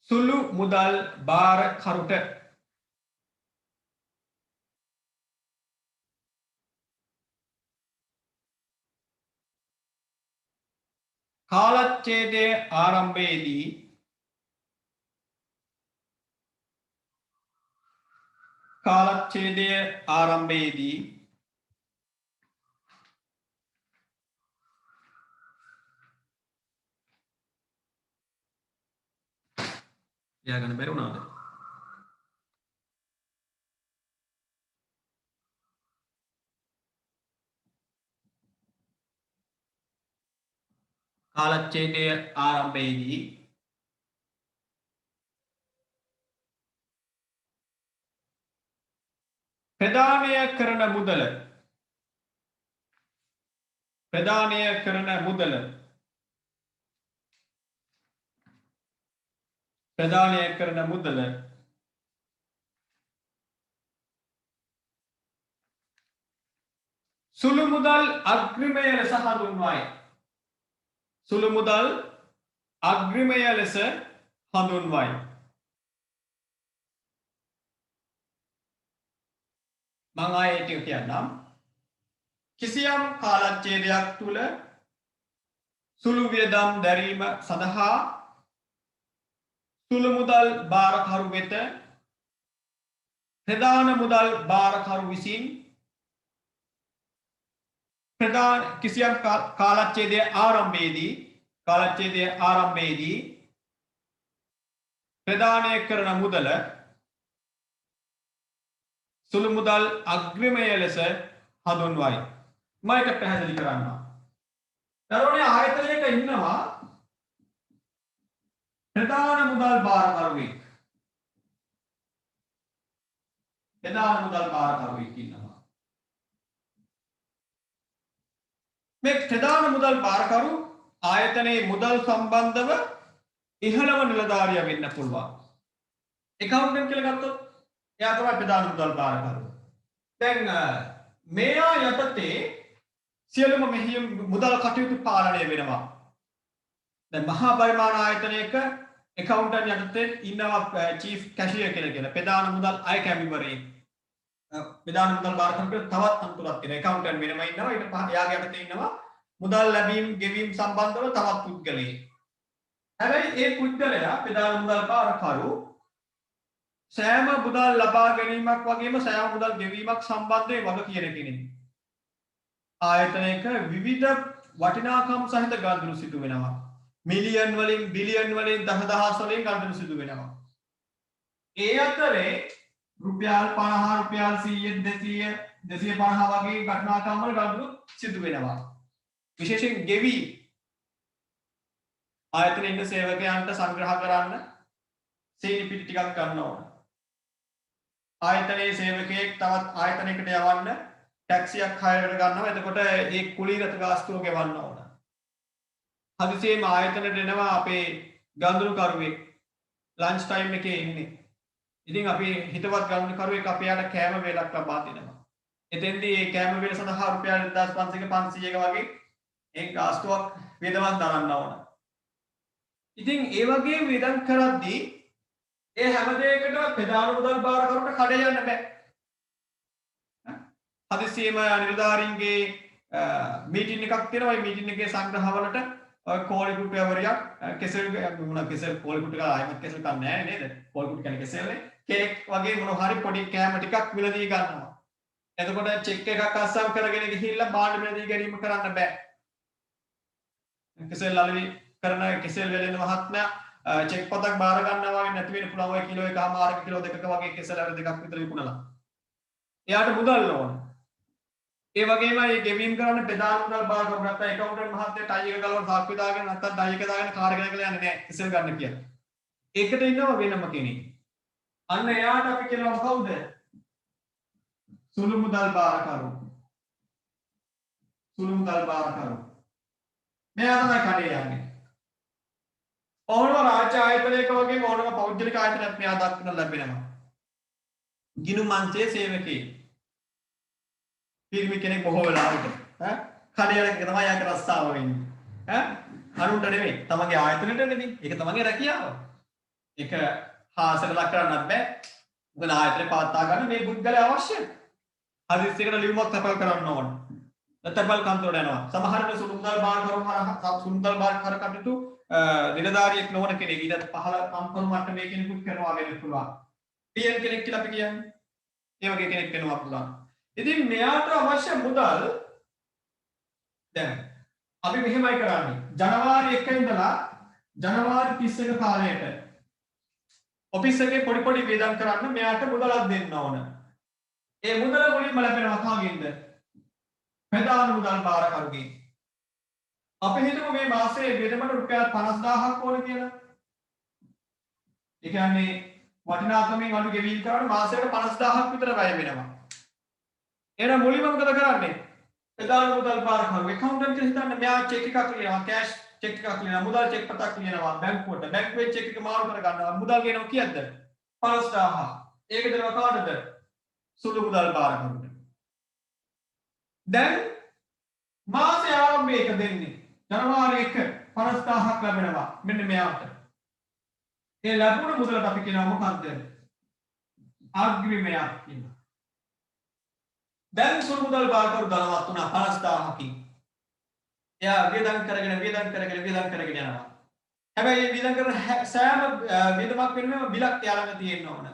සුළු මුදල් භාරකරුට කාලච්ඡේදයේ ආරම්භයේදී ලියාගන්න බැරි වුණාද? කාලච්ඡේදයේ ආරම්භයේදී ප්‍රදානය කරන මුදල ප්‍රදානය කරන මුදල ප්‍රදානය කරන මුදල සුළු මුදල් අග්‍රිමය ලෙස හඳුන්වයි. සුළු මුදල් අග්‍රිමය ලෙස හඳුන්වයි. මම ආයෙත් කියන්නම්. කිසියම් කාලච්ඡේදයක් තුල සුළු වියදම් දැරීම සඳහා සුළු මුදල් භාරකරු වෙත ප්‍රධාන මුදල් භාරකරු විසින් ප්‍රධාන කිසියම් කාලච්ඡේදයේ ආරම්භයේදී ප්‍රදානය කරන මුදල සුළු මුදල් අග්‍රිමය ලෙස හඳුන්වයි. මම ඒක පැහැදිලි කරන්නම්. දරුවනේ ආයතනයක ඉන්නවා ප්‍රධාන මුදල් භාරකරුවෙක්. ප්‍රධාන මුදල් භාරකරුවෙක් ඉන්නවා. මේ ප්‍රධාන මුදල් භාරකරු ආයතනයේ මුදල් සම්බන්ධව ඉහළම නිලධාරියා වෙන්න පුළුවන්. ඇකවුන්ටන්ට් කියලා ගත්තොත් එයා තමයි ප්‍රධාන මුදල් භාරකරු. දැන් මෙයා යටතේ සියලුම මෙහි මුදල් කටයුතු පාලනය වෙනවා. දැන් මහා පරිමාණ ආයතනයක ඇකවුන්ටන්ට් යටතේ ඉන්නවා චීෆ් කැෂියර් කියලා ප්‍රධාන මුදල් අය කැමිවරේ. ප්‍රධාන මුදල් භාරකරුට තවත් අන්තරක් තියෙනවා. ඇකවුන්ටන්ට් වෙනම ඉන්නවා. ඊට පස්සේ එයාගේ යටතේ ඉන්නවා මුදල් ලැබීම් ගෙවීම් සම්බන්ධව තවත් පුද්ගලයෙක්. හැබැයි ඒ පුද්ගලයා ප්‍රධාන මුදල් භාරකරු සෑම මුදල් ලබා ගැනීමක් වගේම සෑම මුදල් ගෙවීමක් සම්බන්ධයෙන් වග කියන කෙනෙක්. ආයතනයක විවිධ වටිනාකම් සහිත ගනුදෙනු සිදු වෙනවා. මිලියන් වලින් බිලියන් වලින් දහදහස් වලින් ගනුදෙනු සිදු වෙනවා. ඒ අතරේ රුපියල් 50 රුපියල් 100 200 250 වගේ වටිනාකම් වල ගනුදෙනු සිදු වෙනවා. විශේෂයෙන් ගෙවි ආයතනයේ ඉන්න සේවකයන්ට සංග්‍රහ කරන්න සීනි පිටි ටිකක් ගන්න ඕන. ආයතනයේ සේවකයෙක් තවත් ආයතනයකට යවන්න ටැක්සියක් හයර් කරගන්නවා. එතකොට ඒ කුලීගත ගාස්තුව ගෙවන්න ඕන. හදිසියෙම ආයතනයට එනවා අපේ ගනුදෙනුකරුවෙක් ලන්ච් ටයිම් එකේ ඉන්නේ. ඉතින් අපි හිතවත් ගනුදෙනුකරුවෙක් අපියාට කෑම වේලක් ලබා දෙනවා. එතෙන්දී ඒ කෑම වේල සඳහා රුපියල් 1500ක 500ක වගේ ඒ ගාස්තුවක් වේදමක් දරන්න ඕන. ඉතින් ඒ වගේ වේදම් කරද්දී ඒ හැම දෙයකටම ප්‍රධාන මුදල් භාරකරුට කඩේ යන්න බෑ. හදිසියෙම නිලධාරීන්ගේ මීටින් එකක් තියෙනවා. ඒ මීටින් එකේ සංග්‍රහවලට කෝලි කුට්ටියවරියක් කෙසෙල් කෙසෙල් කෝලි කුට්ටිය ආයෙත් කෙසෙල් කන්නේ නැහැ නේද? කෝලි කුට්ටිය කියන්නේ කෙසෙල්නේ. කේක් වගේ මොන හරි පොඩි කෑම ටිකක් මිලදී ගන්නවා. එතකොට චෙක් එකක් අස්සම් කරගෙන ගිහිල්ලා බාණ්ඩ මිලදී ගැනීම කරන්න බෑ. කෙසෙල් අලවි කරන කෙසෙල් වෙලෙන මහත්මයා චෙක් පොතක් බාර ගන්නවා වගේ නැති වෙන පුළුවන් ඔය කිලෝ එකමාරක කිලෝ දෙකක වගේ කෙසෙල් අවර දෙකක් විතර විකුණලා. එයාට මුදල් ඕන. ඒ වගේම මේ ගෙවීම් කරන්න ප්‍රධාන මුදල් භාරකරු නැත්නම් ඇකවුන්ටන්ට් මහත්තයා ටයි එක ගලවලා සාක්කුවේ දාගෙන නැත්නම් ඩයි එක දාගෙන කාර් එක යන්නේ නැහැ කෙසෙල් ගන්න කියලා. ඒකට ඉන්නවා වෙනම කෙනෙක්. අන්න එයාට අපි කියනවා කවුද? සුළු මුදල් භාරකරු. සුළු මුදල් භාරකරු. මෙයා තමයි කඩේ යන්නේ. ඕනම රාජ්‍ය ආයතනයක වගේ ඕනම පෞද්ගලික ආයතනයක් මෙයා දක්වන්න ලැබෙනවා. ගිණුම් අංශයේ සේවකයෙක්. පිරිමි කෙනෙක් බොහෝ වෙලාවට කඩේට තමයි යාක රස්සාව වෙන්නේ. අනුන්ට නෙමෙයි. තමන්ගේ ආයතනෙට නෙමෙයි. ඒක තමන්ගේ රැකියාව. ඒක හාසල ලක් කරන්නත් බෑ. මොකද ආයතනේ පවත්වා ගන්න මේ පුද්ගලයා අවශ්‍යයි. හදිස්සියකට ලියුමක් තැපල් කරන්න ඕන. තැපල් කන්තෝට යනවා. සමහර වෙලාවට සුළු මුදල් භාරකරු සුළු මුදල් භාරකරු කටයුතු නිලධාරියෙක් නොවන කෙනෙක් ඊට පහළ කම්කරු මට්ටමේ කෙනෙකුත් කරනවා වෙන්න පුළුවන්. PM කෙනෙක් කියලා අපි කියන්නේ. ඒ වගේ කෙනෙක් වෙනවා පුළුවන්. ඉතින් මෙයාට අවශ්‍ය මුදල් දැන් අපි මෙහෙමයි කරන්නේ. ජනවාරි 1 ඉඳලා ජනවාරි 31 කාලයට ඔෆිස් එකේ පොඩි වියදම් කරන්න මෙයාට මුදලක් දෙන්න ඕන. ඒ මුදල මුලින්ම ලැබෙනවා කාගෙන්ද? ප්‍රධාන මුදල් බාරකරුගෙන්. අපි හිතමු මේ මාසයේ වෙනමඩ රුපියල් 50000ක් ඕන කියලා. ඒ කියන්නේ වටිනාකමෙන් අඩු ගෙවීම් කරන මාසයකට 50000ක් විතර වැය වෙනවා. එහෙනම් මුලින්ම මොකද කරන්නේ? ප්‍රධාන මුදල් බාරකරු accountant කෙනෙක් හිතන්න මෙයා චෙක් එකක් ලියනවා, කෑෂ් චෙක් එකක් ලියනවා, මුදල් චෙක් පතක් ලියනවා බැංකුවට. බැංකුවේ චෙක් එක මාරු කර ගන්නවා. මුදල් ගෙනවා කීයද? 50000. ඒක දෙනවා කාටද? සුළු මුදල් බාරකරුට. දැන් මාසේ ආරම්භයේ එක දෙන්නේ ජනවාරි 1 50000ක් ලැබෙනවා මෙන්න මෙයාට. ඒ ලැබුණ මුදලට අපි කියනවා මොකක්ද? අග්‍රිමයක් කියනවා. දැන් සුළු මුදල් බාරකරු ධනවත් වුණා 50000කින්. එයා වියදම් කරගෙන යනවා. හැබැයි මේ වියදම් කරන සෑම වියදමක් වෙනුවෙම බිලක් එයා ළඟ තියෙන්න ඕන.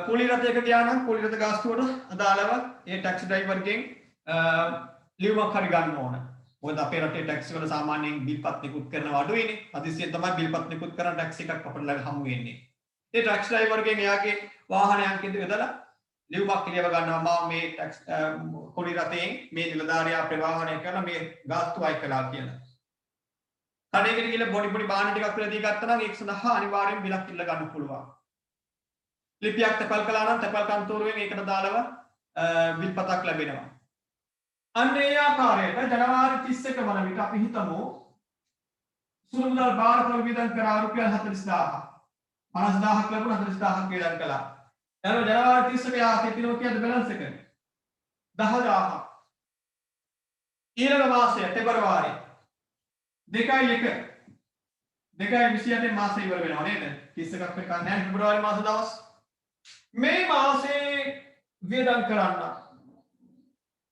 කුලී රථයක ගියා නම් කුලී රථ ගාස්තුවට අදාළව ඒ ටැක්සි ඩ්‍රයිවර්ගෙන් ලියුමක් හරි ගන්න ඕන. මොකද අපේ රටේ ටැක්සි වල සාමාන්‍යයෙන් බිල්පත් නිකුත් කරනවා අඩුයිනේ. හදිස්සියෙන් තමයි බිල්පත් නිකුත් කරන ටැක්සි එකක් අපිට ළඟ හමු වෙන්නේ. ඒ ටැක්සි ඩ්‍රයිවර්ගෙන් එයාගේ වාහනය අංකෙද යොදලා ලියුමක් ලියව ගන්නවා මම මේ ටැක්ස් කුලී රථයෙන් මේ නිලධාරියා අපේ වාහනය කරලා මේ ගාස්තු අය කළා කියලා. කඩේකට ගිහලා පොඩි බාන ටිකක් කියලා දී ගත්තා නම් ඒක සඳහා අනිවාර්යෙන් බිලක් ඉල්ල ගන්න පුළුවන්. ලිපියක් තැපල් කළා නම් තැපල් කන්තෝරුවෙන් ඒකට දාලව බිල්පතක් ලැබෙනවා. අන්න ඒ ආකාරයට ජනවාරි 31 වන විට අපි හිතමු සුළු මුදල් බාරකරු වියදම් කරා රුපියල් 40000. 50000ක් ලැබුණා 40000ක් වියදම් කළා. ඊළඟ ජනවාරි 31 යා කෙටිනෝ කියද බැලන්ස් එක 10000. ඊළඟ මාසය පෙබරවාරි 2.1 2.28 මාසෙ ඉවර වෙනවා නේද? 31ක් වෙකන් නැහැ පෙබරවාරි මාස දවස්. මේ මාසේ වියදම් කරන්න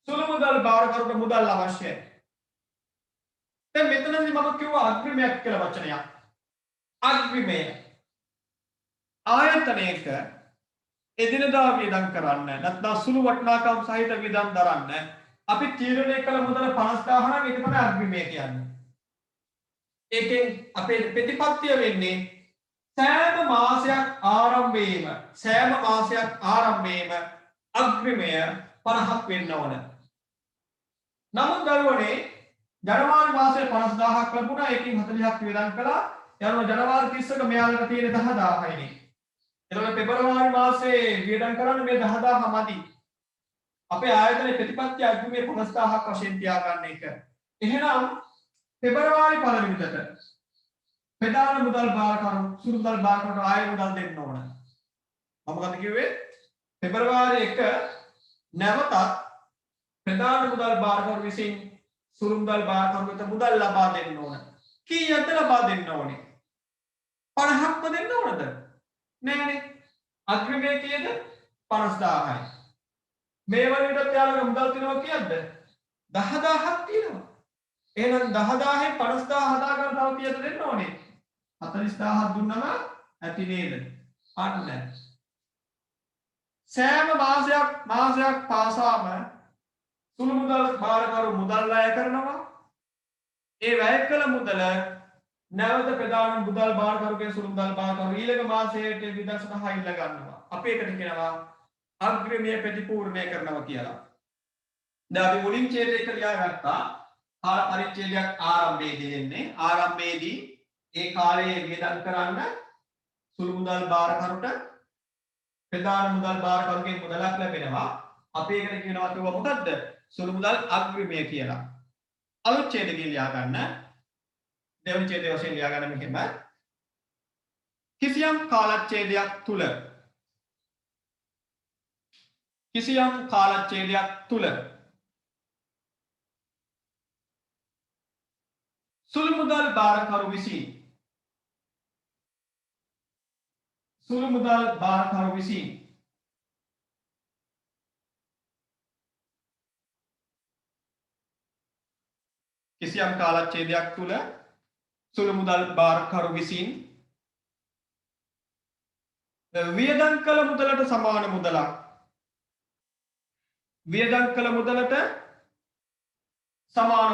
සුළු මුදල් බාරකරුට මුදල් අවශ්‍යයි. දැන් මෙතනදී මම කිව්වා අග්‍රිමයක් කියලා වචනයක්. අග්‍රිමය ආයතනයක එදිනදා වියදම් කරන්න නැත්නම් සුළු වටිනාකම් සහිත වියදම් දරන්න අපි තීරණය කළ මුදල 50000 නම් ඒක තමයි අග්‍රිමය කියන්නේ. ඒකෙන් අපේ ප්‍රතිපත්තිය වෙන්නේ සෑම මාසයක් ආරම්භයේම අග්‍රිමය 50ක් වෙන්න ඕන. නමුත් දරුවනේ ජනවාරි මාසයේ 50000ක් ලැබුණා ඒකෙන් 40ක් වියදම් කළා. යනවා ජනවාරි 31 මෙයාලට තියෙන 10000යිනේ. එතකොට පෙබරවාරි මාසයේ වියදම් කරන්න මේ 10000 මදි. අපේ ආයතනයේ ප්‍රතිපත්ති අග්‍රිමය 50000ක් වශයෙන් තියාගන්න එක. එහෙනම් පෙබරවාරි පළවෙනිදට ප්‍රධාන මුදල් බාරකරු සුළු මුදල් බාරකරුට ආයෙ මුදල් දෙන්න ඕන. මම මොකද කිව්වේ? පෙබරවාරි 1 නැවතත් ප්‍රධාන මුදල් බාරකරු විසින් සුළු මුදල් බාරකරුට මුදල් ලබා දෙන්න ඕන. කීයද ලබා දෙන්න ඕනේ? 50ක්ම දෙන්න ඕනද? නෑනේ. අග්‍රිමය කීයද? 50000යි. මේ වගේ යාළුවෝ මුදල් තියෙනවා කීයද? 10000ක් තියෙනවා. එහෙනම් 10000න් 50000 හදා ගන්න තව කීයද දෙන්න ඕනේ? 40000ක් දුන්නම ඇති නේද? අන්න. සෑම මාසයක් පාසාම සුළු මුදල් බාරකරු මුදල් වැය කරනවා. ඒ වැය කළ මුදල නැවත ප්‍රධාන මුදල් බාරකරුගේ සුළු මුදල් බාරකරු ඊළඟ මාසයට විදර්ශනා ඉල්ල ගන්නවා. අපි ඒකට කියනවා අග්‍රිමය ප්‍රතිපූර්ණය කරනවා කියලා. දැන් අපි මුලින් ඡේදය එක ලියාගත්තා. පරිච්ඡේදයක් ආරම්භයේදී දෙන්නේ. ආරම්භයේදී ඒ කාලයේ වියදම් කරන්න සුළු මුදල් බාරකරුට ප්‍රධාන මුදල් බාරකරුගෙන් මුදලක් ලැබෙනවා. අපි ඒකට කියනවා කිව්වා මොකද්ද? සුළු මුදල් අග්‍රිමය කියලා. අලුත් ඡේදකෙ ලියා ගන්න. දෙවන ඡේදය වශයෙන් ලියා ගන්න මෙහෙම. කිසියම් කාලච්ඡේදයක් තුල සුළු මුදල් බාරකරු විසින් කිසියම් කාලච්ඡේදයක් තුල සුළු මුදල් බාරකරු විසින් වියදම් කළ මුදලට සමාන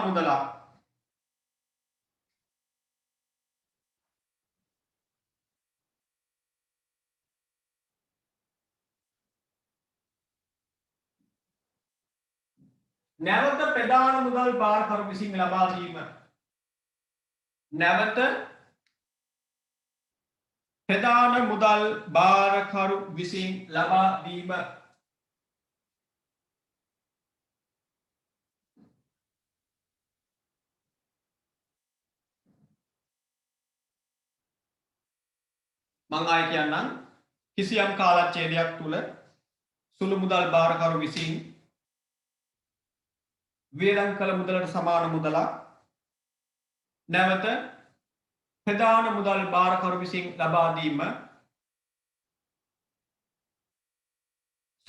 මුදලක් නැවත ප්‍රධාන මුදල් භාරකරු විසින් ලබා දීම. නැවත ප්‍රධාන මුදල් භාරකරු විසින් ලබා දීම. මං ආයෙ කියන්නම් කිසියම් කාලච්ඡේදයක් තුල සුළු මුදල් භාරකරු විසින් වියදම් කළ මුදලට සමාන මුදලක් නැවත ප්‍රධාන මුදල් භාරකරු විසින් ලබා දීම.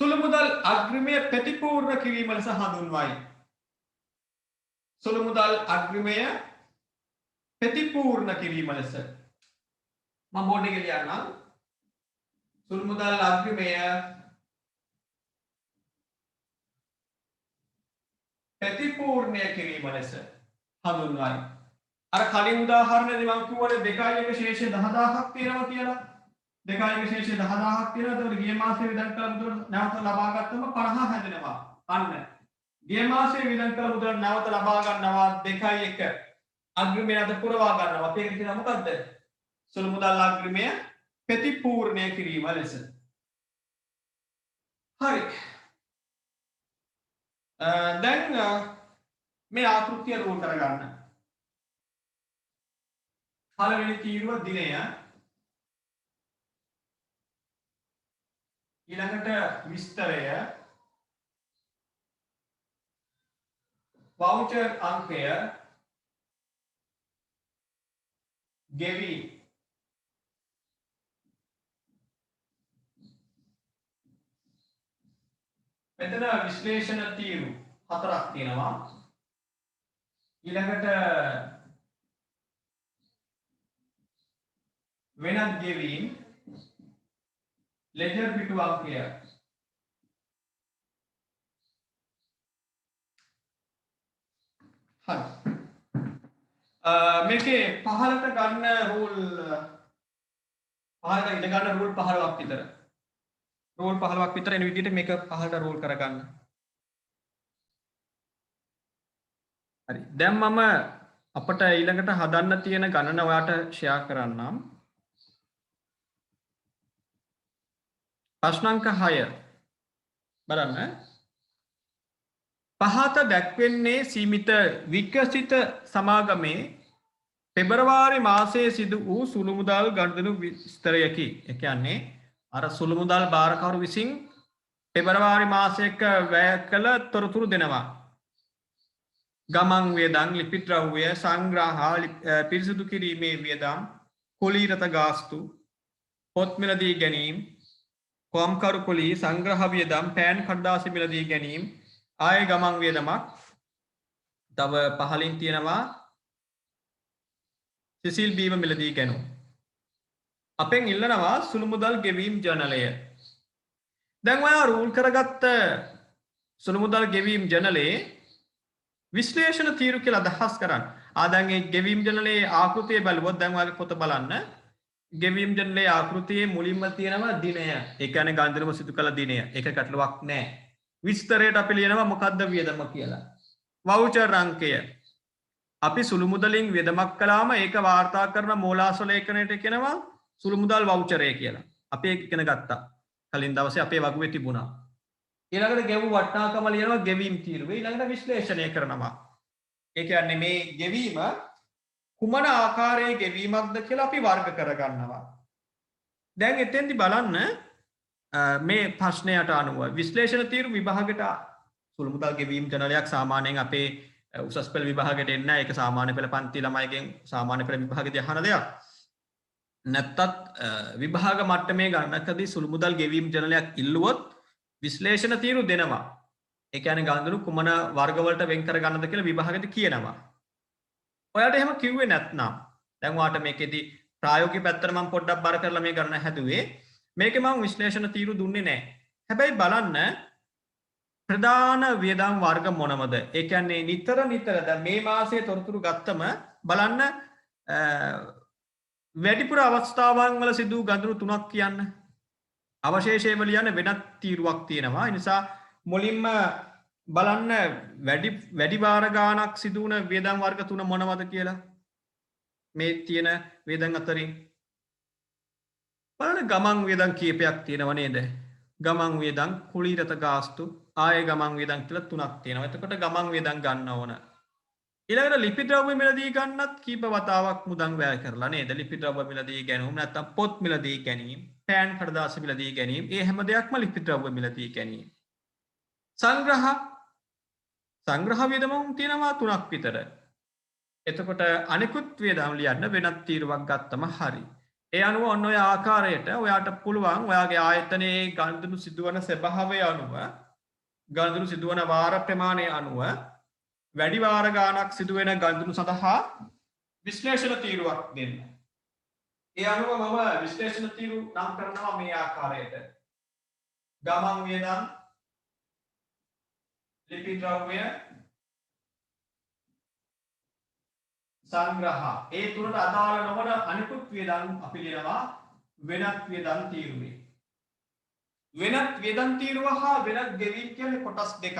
සුළු මුදල් අග්‍රිමය ප්‍රතිපූර්ණ කිරීම ලෙස හඳුන්වයි. සුළු මුදල් අග්‍රිමය ප්‍රතිපූර්ණ කිරීම ලෙස මම බෝඩ් එකේ ලියන්නම්. සුළු මුදල් අග්‍රිමය ප්‍රතිපූර්ණය කිරීම ලෙස හඳුන්වයි. අර කලින් උදාහරණයේදී මම කිව්වනේ 2.1 ශේෂය 10000ක් තියෙනවා කියලා. 2.1 ශේෂය 10000ක් තියෙනවා. ඒතකොට ගිය මාසයේ වියදම් කළ මුදල නැවත ලබා ගත්තම 50 හැදෙනවා. අන්න. ගිය මාසයේ වියදම් කළ මුදල නැවත ලබා ගන්නවා 2.1 අග්‍රිමය අද පුරවා ගන්නවා. අපේ කියන මොකද්ද? සුළු මුදල් අග්‍රිමය ප්‍රතිපූර්ණය කිරීම ලෙස. හරි. දැන් මේ ආකෘතිය රෝල් කරගන්න. පළවෙනි තීරුව දිනය, ඊළඟට විස්තරය, වවුචර් අංකය, ගෙවි, මෙතන විශ්ලේෂණ තීරු 4ක් තියෙනවා. ඊළඟට වෙනත් ගෙවීම්, ලෙජර් පිටු අංකය, හරි. මේකේ පහලට ගන්න රූල් පහලට ඉඳ ගන්න රූල් 15ක් විතර. රූල් 15ක් විතර එන විදිහට මේක පහලට රූල් කරගන්න. හරි. දැන් මම අපට ඊළඟට හදන්න තියෙන ගණන ඔයාලට ෂෙයා කරන්නම්. ප්‍රශ්නාංක 6 බලන්න. පහත දැක්වෙන්නේ සීමිත විකසිත සමාගමේ පෙබරවාරි මාසයේ සිදු වූ සුළු මුදල් ගනුදෙනු විස්තරයකි. ඒ කියන්නේ අර සුළු මුදල් භාරකරු විසින් පෙබරවාරි මාසයක වැය කළ තොරතුරු දෙනවා. ගමන් වියදම්, ලිපි ද්‍රව්‍ය සංග්‍රහ, පිරිසිදු කිරීමේ වියදම්, කුලීරත ගාස්තු, පොත් මිලදී ගැනීම, කොම්කරු කුලී සංග්‍රහ වියදම්, පෑන් කඩදාසි මිලදී ගැනීම, ආය ගමන් වියදමක්. තව පහලින් තියෙනවා සිසිල් බීම මිලදී ගැනීම. අපෙන් ඉල්ලනවා සුළු මුදල් ගෙවීම් ජර්නලය. දැන් ඔයා රූල් කරගත්ත සුළු මුදල් ගෙවීම් ජර්නලයේ විශ්ලේෂණ තීරු කියලා අදහස් කරන්න. දැන් මේ ගෙවීම් ජර්නලයේ ආකෘතිය බලුවොත් දැන් ඔයාගේ පොත බලන්න. ගෙවීම් ජර්නලයේ ආකෘතියේ මුලින්ම තියෙනවා දිනය. ඒ කියන්නේ ගනුදෙනුව සිදු කළ දිනය. ඒක ගැටලුවක් නැහැ. විස්තරයට අපි ලියනවා මොකද්ද වියදම කියලා. වවුචර් අංකය. අපි සුළු මුදලින් වියදමක් කළාම ඒක වාර්තා කරන මූලාශ්‍ර ලේඛනයට කියනවා සුළු මුදල් වවුචරය කියලා. අපි ඒක ඉගෙන ගත්තා. කලින් දවසේ අපේ වගුවේ තිබුණා. ඊළඟට ගෙවු වටිනාකම ලියනවා ගෙවීම් තීරුවේ. ඊළඟට විශ්ලේෂණය කරනවා. ඒ කියන්නේ මේ ගෙවීම කුමන ආකාරයේ ගෙවීමක්ද කියලා අපි වර්ග කරගන්නවා. දැන් එතෙන්දි බලන්න මේ ප්‍රශ්නයට අනුව විශ්ලේෂණ තීරු විභාගයට සුළු මුදල් ගෙවීම් ජර්නලයක් සාමාන්‍යයෙන් අපේ උසස් පෙළ විභාගයට එන්නේ නැහැ. ඒක සාමාන්‍ය පෙළ පන්ති ළමයිගෙන් සාමාන්‍ය පෙළ විභාගයේදී අහන දෙයක්. නැත්තත් විභාග මට්ටමේ ගණනකදී සුළු මුදල් ගෙවීම් ජර්නලයක් ඉල්ලුවොත් විශ්ලේෂණ තීරු දෙනවා. ඒ කියන්නේ ගණන්දනු කුමන වර්ගවලට වෙන් කර ගන්නද කියලා විභාගෙදී කියනවා. ඔයාලට එහෙම කිව්වේ නැත්නම් දැන් ඔයාලට මේකෙදී ප්‍රායෝගික පැත්තට මම පොඩ්ඩක් බර කරලා මේ ගණන හැදුවේ. මේකේ මම විශ්ලේෂණ තීරු දුන්නේ නැහැ. හැබැයි බලන්න ප්‍රධාන වියදම් වර්ග මොනවද? ඒ කියන්නේ නිතර දැන් මේ මාසයේ තොරතුරු ගත්තම බලන්න වැඩිපුර අවස්ථාවන් වල සිදු ගනුදෙනු තුනක් කියන්න. අවශේෂය වල යන වෙනත් තීරුවක් තියෙනවා. ඒ නිසා මුලින්ම බලන්න වැඩි වාර ගානක් සිදු වුණ වියදම් වර්ග තුන මොනවද කියලා මේ තියෙන වියදම් අතරින් බලන්න ගමන් වියදම් කීපයක් තියෙනව නේද ගමන් වියදම් කුලීරත ගාස්තු ආය ගමන් වියදම් කියලා තුනක් තියෙනවා එතකොට ගමන් වියදම් ගන්න ඕන ඊළඟට ලිපි ද්‍රව්‍ය මිලදී ගන්නත් කීප වතාවක් මුදන් වැය කරලා නේද ලිපි ද්‍රව්‍ය මිලදී ගැනීම නැත්නම් පොත් මිලදී ගැනීම පෑන් කඩදාසි මිලදී ගැනීම ඒ හැම දෙයක්ම ලිපි ද්‍රව්‍ය මිලදී ගැනීම සංග්‍රහ වියදමුන් තියෙනවා තුනක් විතර එතකොට අනිකුත් වියදම් ලියන්න වෙනත් තීරුවක් ගත්තම හරි ඒ අනුව ඔන්න ඔය ආකාරයට ඔයාට පුළුවන් ඔයාගේ ආයතනයේ ගනුදෙනු සිදුවන ස්වභාවය අනුව ගනුදෙනු සිදුවන වාර ප්‍රමාණය අනුව වැඩි වාර ගානක් සිදුවෙන ගනුදෙනු සඳහා විශ්ලේෂණ තීරුවක් දෙන්න. ඒ අනුව මම විශ්ලේෂණ තීරු නම් කරනවා මේ ආකාරයට. ගමන් වියදම්, ලිපි ද්‍රව්‍ය, සංග්‍රහ. ඒ තුනට අදාළ නොවන අනිකුත් වියදම් අපි ලියනවා වෙනත් වියදම් තීරුවේ. වෙනත් වියදම් තීරුව හා වෙනත් ගෙවීම් කියන්නේ කොටස් දෙකක්.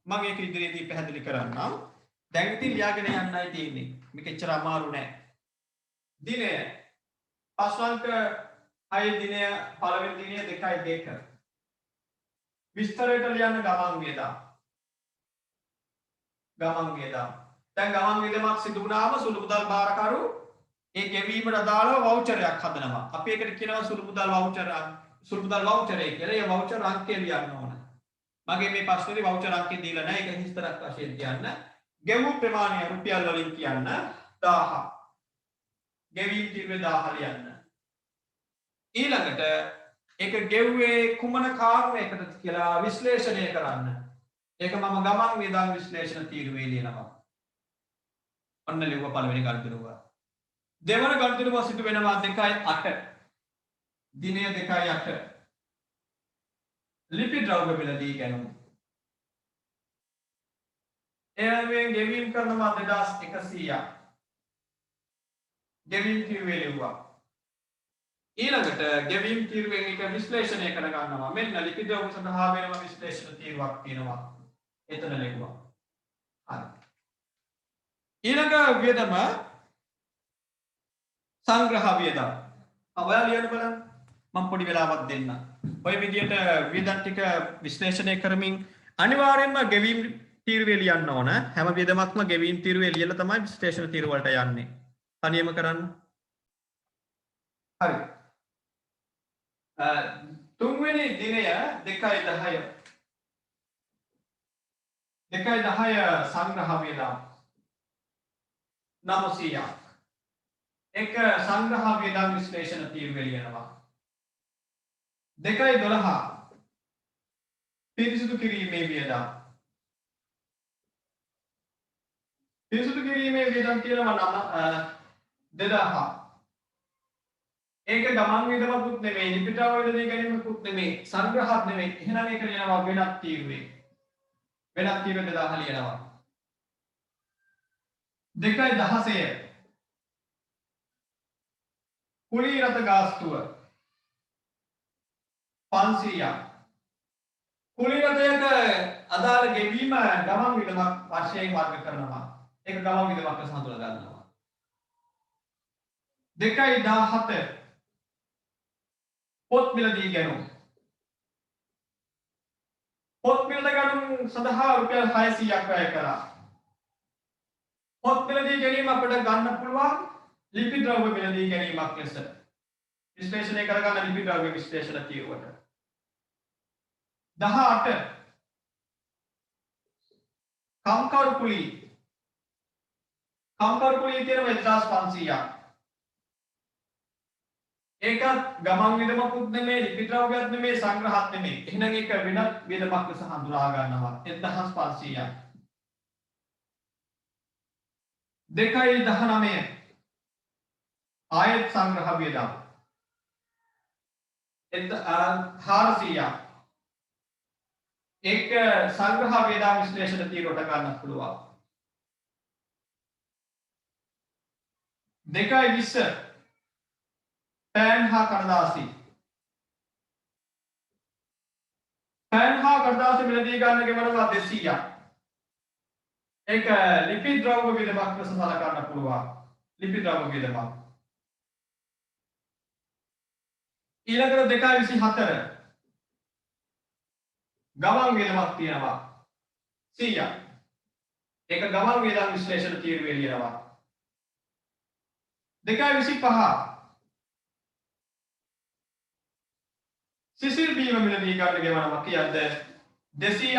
මම ඒක ඉදිරියේදී පැහැදිලි කරන්නම්. දැන් ඉතින් ලියාගෙන යන්නයි තියෙන්නේ. මේක එච්චර අමාරු නෑ. දිනය පස්වන්ක 6 දිනය පළවෙනි දිනය 2.2. විස්තරයට ලියන්න ගමන් වියදම්. දැන් ගමන් වියදමක් සිදු වුණාම සුළු මුදල් බාරකරු ඒ ගෙවීමට අදාළව වවුචරයක් හදනවා. අපි ඒකට කියනවා සුළු මුදල් වවුචරය කියලා. ඒ වවුචර් අංකය ලියන්න ඕන. මගේ මේ ප්‍රශ්නේදී වවුචර් අංකය දීලා නැහැ. ඒක හිස්තරක් වශයෙන් කියන්න. ගෙවූ ප්‍රමාණය රුපියල් වලින් කියන්න 1000. ගෙවීම් තීරුවේ 1000 ලියන්න. ඊළඟට ඒක ගෙව්වේ කුමන කාරණයකටද කියලා විශ්ලේෂණය කරන්න. ඒක මම ගමන් වියදම් විශ්ලේෂණ තීරුවේ ලියනවා. ඔන්න ලියුව පළවෙනි ගණිතරුව. දෙවන ගණිතරුව සිදු වෙනවා 2.8. දිනය 2.8. ලිපි ද්‍රව්‍ය මිලදී ගැනීම. එයාවෙන් ගෙවීම් කරනවා 2100ක්. ගෙවීම් තීරුවේ ලියුවා. ඊළඟට ගෙවීම් තීරුවෙන් එක විශ්ලේෂණය කර ගන්නවා. මෙන්න ලිපි ද්‍රව්‍ය සඳහා වෙනම විශ්ලේෂණ තීරුවක් තියෙනවා. එතන ලියුවා. හරි. ඊළඟ වියදම සංග්‍රහ වියදම්. ඔයාලා ලියන්න බලන්න. මම පොඩි වෙලාවක් දෙන්න. ඔය විදියට වියදම් ටික විශ්ලේෂණය කරමින් අනිවාර්යයෙන්ම ගෙවීම් තීරුවේ ලියන්න ඕන. හැම වියදමක්ම ගෙවීම් තීරුවේ ලියලා තමයි විශ්ලේෂණ තීරුව වලට යන්නේ. තනියම කරන්න. හරි. තුන්වෙනි දිනය 2.10. 2.10 සංග්‍රහ වියදම් 900ක්. එක සංග්‍රහ වියදම් විශ්ලේෂණ තීරුවේ ලියනවා. 2.12 පිරිසිදු කිරීමේ වියදම්. පිරිසිදු කිරීමේ වියදම් කියනවා 2000. ඒක ගමන් වියදමකුත් නෙමෙයි, ලිපි ද්‍රව්‍ය වියදම් ගැනීමකුත් නෙමෙයි, සංග්‍රහත් නෙමෙයි. එහෙනම් ඒක ලියනවා වෙනත් තීරුවේ. වෙනත් තීරුවේ 2000 ලියනවා. 2.16 කුලී රත ගාස්තුව 500ක්. කුලී රතයක අදාළ ගෙවීම ගමන් වියදමක් වශයෙන් වර්ග කරනවා. ඒක ගමන් වියදමක් ලෙස හඳුනා ගන්නවා. 2.17 පොත් මිලදී ගැනුම්. පොත් මිලද ගැනුම් සඳහා රුපියල් 600ක් වැය කළා. පොත් මිලදී ගැනීම අපිට ගන්න පුළුවන් ලිපි ද්‍රව්‍ය මිලදී ගැනීමක් ලෙස. විශ්ලේෂණය කරගන්න ලිපි ද්‍රව්‍ය විශ්ලේෂණ තීරුවට. 18 කම්කරු කුලී. කම්කරු කුලී කියන 1500ක්. ඒක ගමන් වියදමකුත් නෙමෙයි, ලිපි ද්‍රව්‍යයක් නෙමෙයි, සංග්‍රහත් නෙමෙයි. එහෙනම් ඒක වෙනත් වියදමක් ලෙස හඳුනා ගන්නවා. 1500ක්. 2.19 ආයත් සංග්‍රහ වියදම් 400ක්. ඒක සංග්‍රහ වියදම් විශ්ලේෂණ තීරුවට ගන්න පුළුවන්. 2.20 පෑන් හා කඩදාසි. පෑන් හා කඩදාසි මිලදී ගන්න ගෙවනවා 200ක්. ඒක ලිපි ද්‍රව්‍ය වියදමක් ලෙස සලකන්න පුළුවන්. ලිපි ද්‍රව්‍ය වියදමක්. ඊළඟට 2.24 ගමන් වියදමක් තියෙනවා 100ක්. ඒක ගමන් වියදම් විශ්ලේෂණ තීරුවේ ලියනවා. 2.25 සිසිල් බීම මිලදී ගන්න ගෙවනවා කියද්ද 200ක්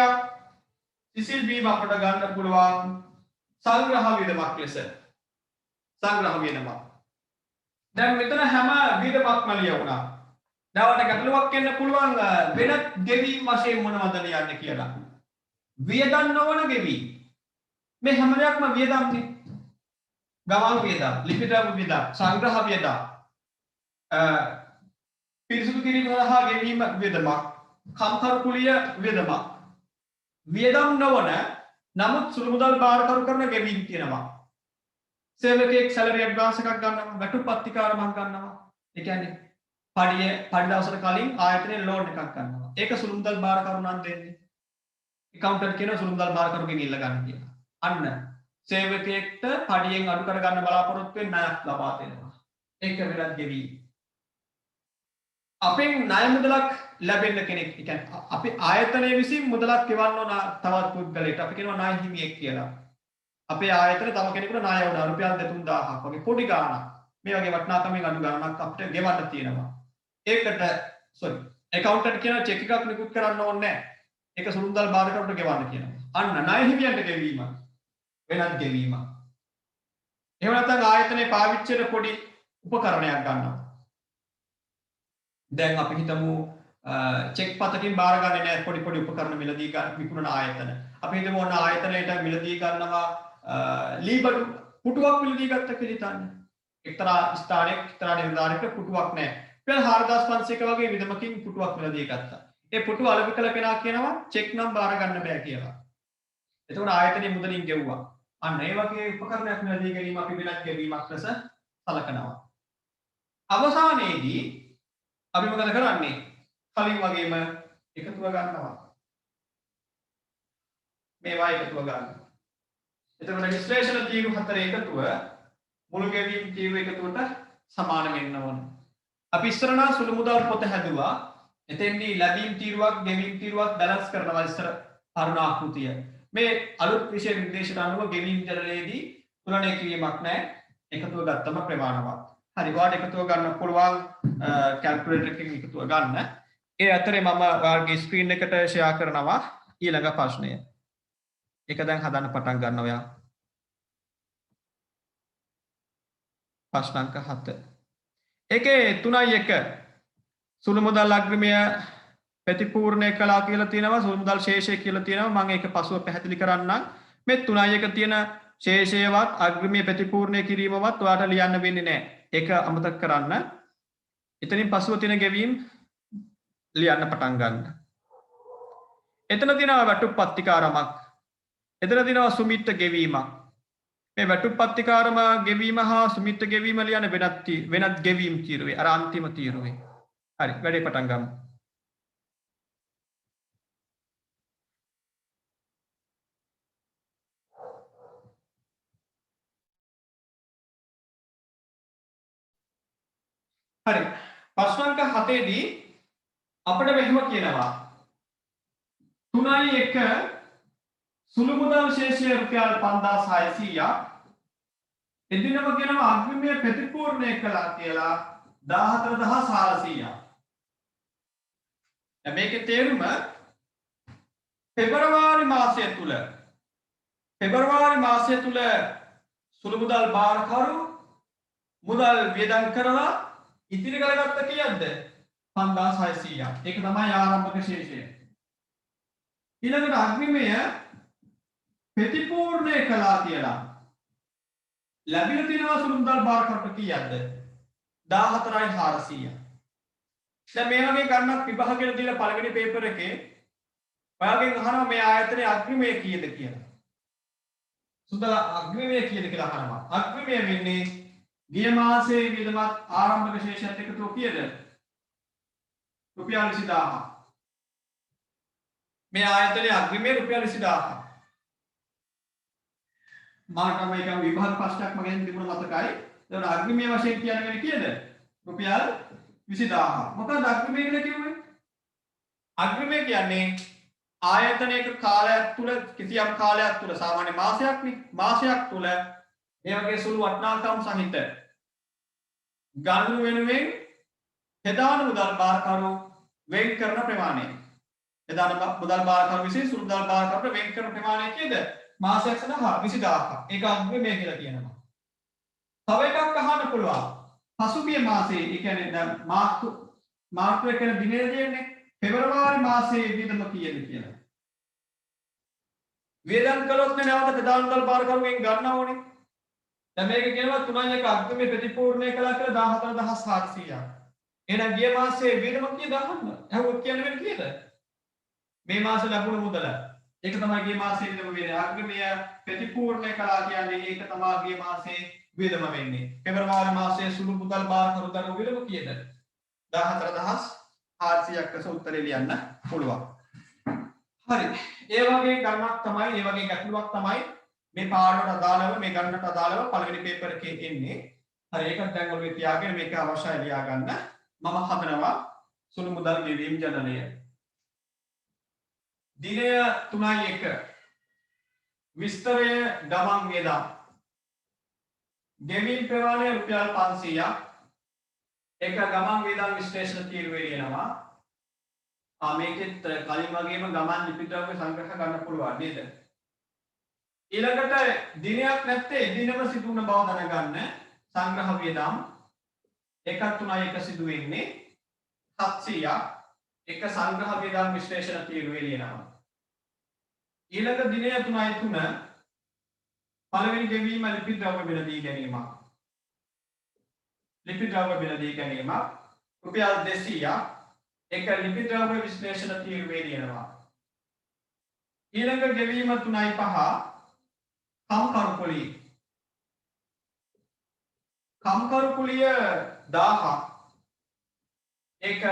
සිසිල් බීම අපට ගන්න පුළුවන් සංග්‍රහ වියදමක් ලෙස. සංග්‍රහ වියදමක්. දැන් මෙතන හැම වියදමක්ම ලියවුණා. දැන් ගැටලුවක් එන්න පුළුවන් වෙනත් ගෙවීම් වශයෙන් මොනවද ලියන්නේ කියලා. වියදම් නොවන ගෙවීම්. මේ හැම දෙයක්ම වියදම්නේ. ගමන් වියදම්, ලිපි ද්‍රව්‍ය වියදම්, සංග්‍රහ වියදම්, පිරිසුදු කිරීම සඳහා ගෙවීම වියදමක්, කම්කරුකුලිය වියදමක්. වියදම් නොවන නමුත් සුළු මුදල් බාරකරු කරන ගෙවීම් තියෙනවා. සේවකයෙක් සැලරි ඇඩ්වාන්ස් එකක් ගන්නවා, වැටුප්පත්තිකාරමක් ගන්නවා. ඒ කියන්නේ පඩි දවසට කලින් ආයතනයේ ලෝන් එකක් ගන්නවා. ඒක සුළු මුදල් බාරකරු නම් දෙන්නේ. accountant කියන සුළු මුදල් බාරකරුගෙන් ඉල්ල ගන්න කියලා. අන්න සේවකයෙක්ට පඩියෙන් අඩු කර ගන්න බලාපොරොත්තු වෙන ණයක් ලබා දෙනවා. ඒක වෙනත් ගෙවීම. අපෙන් ණය මුදලක් ලැබෙන්න කෙනෙක්. ඒ කියන්නේ අපි ආයතනයේ විසින් මුදලක් ගෙවන්න ඕන තවත් පුද්ගලයෙක්. අපි කියනවා ණය හිමියෙක් කියලා. අපේ ආයතන තව කෙනෙකුට ණය වුණා රුපියල් 2-3000ක් වගේ පොඩි ගාණක්. මේ වගේ වටිනාකමෙන් අඩු ගාණක් අපිට ගෙවන්න තියෙනවා. ඒකට accountant කියන චෙක් එකක් නිකුත් කරන්න ඕනේ නැහැ. ඒක සුළු මුදල් බාරකරුට ගෙවන්න කියනවා. අන්න ණය හිමියන්ට ගෙවීම. වෙනත් ගෙවීම. එහෙම නැත්නම් ආයතනයේ පාවිච්චි කරන පොඩි උපකරණයක් ගන්නවා. දැන් අපි හිතමු චෙක් පතකින් බාරගන්නේ නැහැ පොඩි උපකරණ මිලදී ගන්න විකුණන ආයතන. අපි හිතමු ඔන්න ආයතනයට මිලදී ගන්නවා ලීබඩු පුටුවක් මිලදී ගත්ත කියලා හිතන්න. එක්තරා ස්ථානයක එක්තරා නිලධාරියෙකුට පුටුවක් නැහැ. රුපියල් 4500ක වගේ විදමකින් පුටුවක් මිලදී ගත්තා. ඒ පුටුව අලෙවි කළ කෙනා කියනවා චෙක් නම් බාර ගන්න බෑ කියලා. එතකොට ආයතනයේ මුදලින් ගෙවුවා. අන්න ඒ වගේ උපකරණයක් මිලදී ගැනීම අපි වෙනත් ගෙවීමක් ලෙස සලකනවා. අවසානයේදී අපි මොකද කරන්නේ? කලින් වගේම එකතුව ගන්නවා. මේවා එකතුව ගන්නවා. එතකොට විශ්ලේෂණ තීරු හතර එකතුව මුළු ගෙවීම් තීරු එකතුවට සමාන වෙන්න ඕන. අපි ඉස්සර නම් සුළු මුදල් පොත හැදුවා. එතෙන්දී ලැබීම් තීරුවක් ගෙවීම් තීරුවක් බැලන්ස් කරනවා ඉස්සර අරුණ ආකෘතිය. මේ අලුත් විෂය නිර්දේශන අනුව ගෙවීම් ජනලයේදී තුලනය කිරීමක් නැහැ. එකතුව ගත්තම ප්‍රමාණවත්. හරි ඔයාලට එකතුව ගන්න පුළුවන් කැල්කියුලේටර් එකකින් එකතුව ගන්න. ඒ අතරේ මම ඔයාලගේ ස්ක්‍රීන් එකට ෂෙයා කරනවා ඊළඟ ප්‍රශ්නය. ඒක දැන් හදන්න පටන් ගන්න ඔයා. ප්‍රශ්න අංක 7. ඒකේ 3.1 සුළු මුදල් අග්‍රිමය ප්‍රතිපූර්ණය කළා කියලා තියෙනවා සුළු මුදල් ශේෂය කියලා තියෙනවා මම ඒක පසුව පැහැදිලි කරන්නම්. මේ 3.1 තියෙන ශේෂයවත් අග්‍රිමය ප්‍රතිපූර්ණය කිරීමවත් ඔයාලට ලියන්න වෙන්නේ නැහැ. ඒක අමතක කරන්න. එතනින් පසුව තියෙන ගෙවීම් ලියන්න පටන් ගන්න. එතන තියෙනවා වැටුප්පත්තිකාරමක්. එතන තියෙනවා සුමිත්ත ගෙවීමක්. මේ වැටුප්පත්තිකාරම ගෙවීම හා සුමිත්ත ගෙවීම ලියන වෙනත් ගෙවීම් තීරුවේ අර අන්තිම තීරුවේ. හරි වැඩේ පටන් ගමු. හරි ප්‍රශ්න අංක 7 දී අපිට මෙහෙම කියනවා 3.1 සුළු මුදල් ශේෂය රුපියල් 5600ක් එදිනම කියනවා අග්‍රිමය ප්‍රතිපූර්ණය කළා කියලා 14400ක්. දැන් මේකේ තේරුම පෙබරවාරි මාසය තුල සුළු මුදල් බාරකරු මුදල් වියදම් කරලා ඉතිරි කරගත්ත කීයක්ද 5600ක්. ඒක තමයි ආරම්භක ශේෂය. ඊළඟට අග්‍රිමය ප්‍රතිපූර්ණය කළා කියලා ලැබිලා තියෙනවා සුළු මුදල් බාරකරුට කීයක්ද 14400ක්. දැන් මේ වගේ ගණනක් විභාගයට දීලා පළවෙනි පේපර් එකේ ඔයාගෙන් අහනවා මේ ආයතනයේ අග්‍රිමය කීයද කියලා. සුදා අග්‍රිමය කීයද කියලා අහනවා. අග්‍රිමය වෙන්නේ ගිය මාසයේ වියදමත් ආරම්භක ශේෂයත් එකතුව කීයද? රුපියල් 20000ක්. මේ ආයතනයේ අග්‍රිමය රුපියල් 20000ක්. මාට මේක විභාග ප්‍රශ්නයක් මගෙන් තිබුණ මතකයි. ඒකට අග්‍රිමය වශයෙන් කියන්නේ වෙන්නේ කීයද? රුපියල් 20000. මොකද අග්‍රිමය කියලා කිව්වේ? අග්‍රිමය කියන්නේ ආයතනයක කාලයක් තුල කිසියම් කාලයක් තුල සාමාන්‍ය මාසයක්නේ. මාසයක් තුල මේ වගේ සුළු වටිනාකම් සහිත ගණු වෙනුවෙන් ප්‍රධාන මුදල් භාරකරු වෙන් කරන ප්‍රමාණය. ප්‍රධාන මුදල් භාරකරු විසින් සුළු මුදල් භාරකරුට වෙන් කරන ප්‍රමාණය කීයද? මාසයක් සඳහා 20000ක්. ඒක අග්‍රිමය කියලා කියනවා. තව එකක් අහන්න පුළුවන්. පසුගිය මාසයේ ඒ කියන්නේ දැන් මාර්තු කියන දිනේ දෙන්නේ පෙබරවාරි මාසයේ වියදම කීයද කියලා. වියදම් කළොත් නැවත ප්‍රධාන මුදල් භාරකරුවෙන් ගන්න ඕනේ. දැන් මේක කියනවා 3.1 අග්‍රිමය ප්‍රතිපූර්ණය කළා කියලා 14700ක්. එහෙනම් ගිය මාසයේ වියදම කීයද අහන්න. අහුවොත් කියන්න වෙන්නේ කීයද? මේ මාසෙ ලැබුණු මුදල. ඒක තමයි ගිය මාසයේ වියදම වෙන්නේ. අග්‍රිමය ප්‍රතිපූර්ණය කළා කියන්නේ ඒක තමයි ගිය මාසයේ වියදම වෙන්නේ. පෙබරවාරි මාසයේ සුළු මුදල් භාරකරු දරන වියදම කීයද? 14700ක් ලෙස උත්තරේ ලියන්න පුළුවන්. හරි. ඒ වගේ ගණනක් තමයි, ඒ වගේ ගැටලුවක් තමයි මේ පාඩමට අදාළව මේ ගණනට අදාළව පළවෙනි පේපර් එකේ එන්නේ. හරි ඒකත් දැන් ඔළුවේ තියාගෙන මේක අවශ්‍යයි ලියා ගන්න. මම හදනවා සුළු මුදල් ගෙවීම් ජනනය. දිනය 3.1 විස්තරය ගමන් වියදම්. ගෙවීම් ප්‍රමාණය රුපියල් 500ක්. ඒක ගමන් වියදම් විශ්ලේෂණ තීරුවේ ලියනවා. මේකෙත් කලින් වගේම ගමන් ලිපිද්‍රව්‍ය සංග්‍රහ ගන්න පුළුවන් නේද? ඊළඟට දිනයක් නැත්තේ එදිනම සිදු වුණ බව දැනගන්න සංග්‍රහ වියදම් 1.3 සිදු වෙන්නේ 700ක්. එක සංග්‍රහ වියදම් විශ්ලේෂණ තීරුවේ ලියනවා. ඊළඟ දිනය 3.3 පළවෙනි ගෙවීම ලිපිද්‍රව්‍ය බෙදදී ගැනීම. ලිපිද්‍රව්‍ය බෙදදී ගැනීම රුපියල් 200ක්. එක ලිපිද්‍රව්‍ය විශ්ලේෂණ තීරුවේ ලියනවා. ඊළඟ ගෙවීම 3.5 කම්කරුපොලිය. කම්කරුපොලිය 1000ක්. ඒක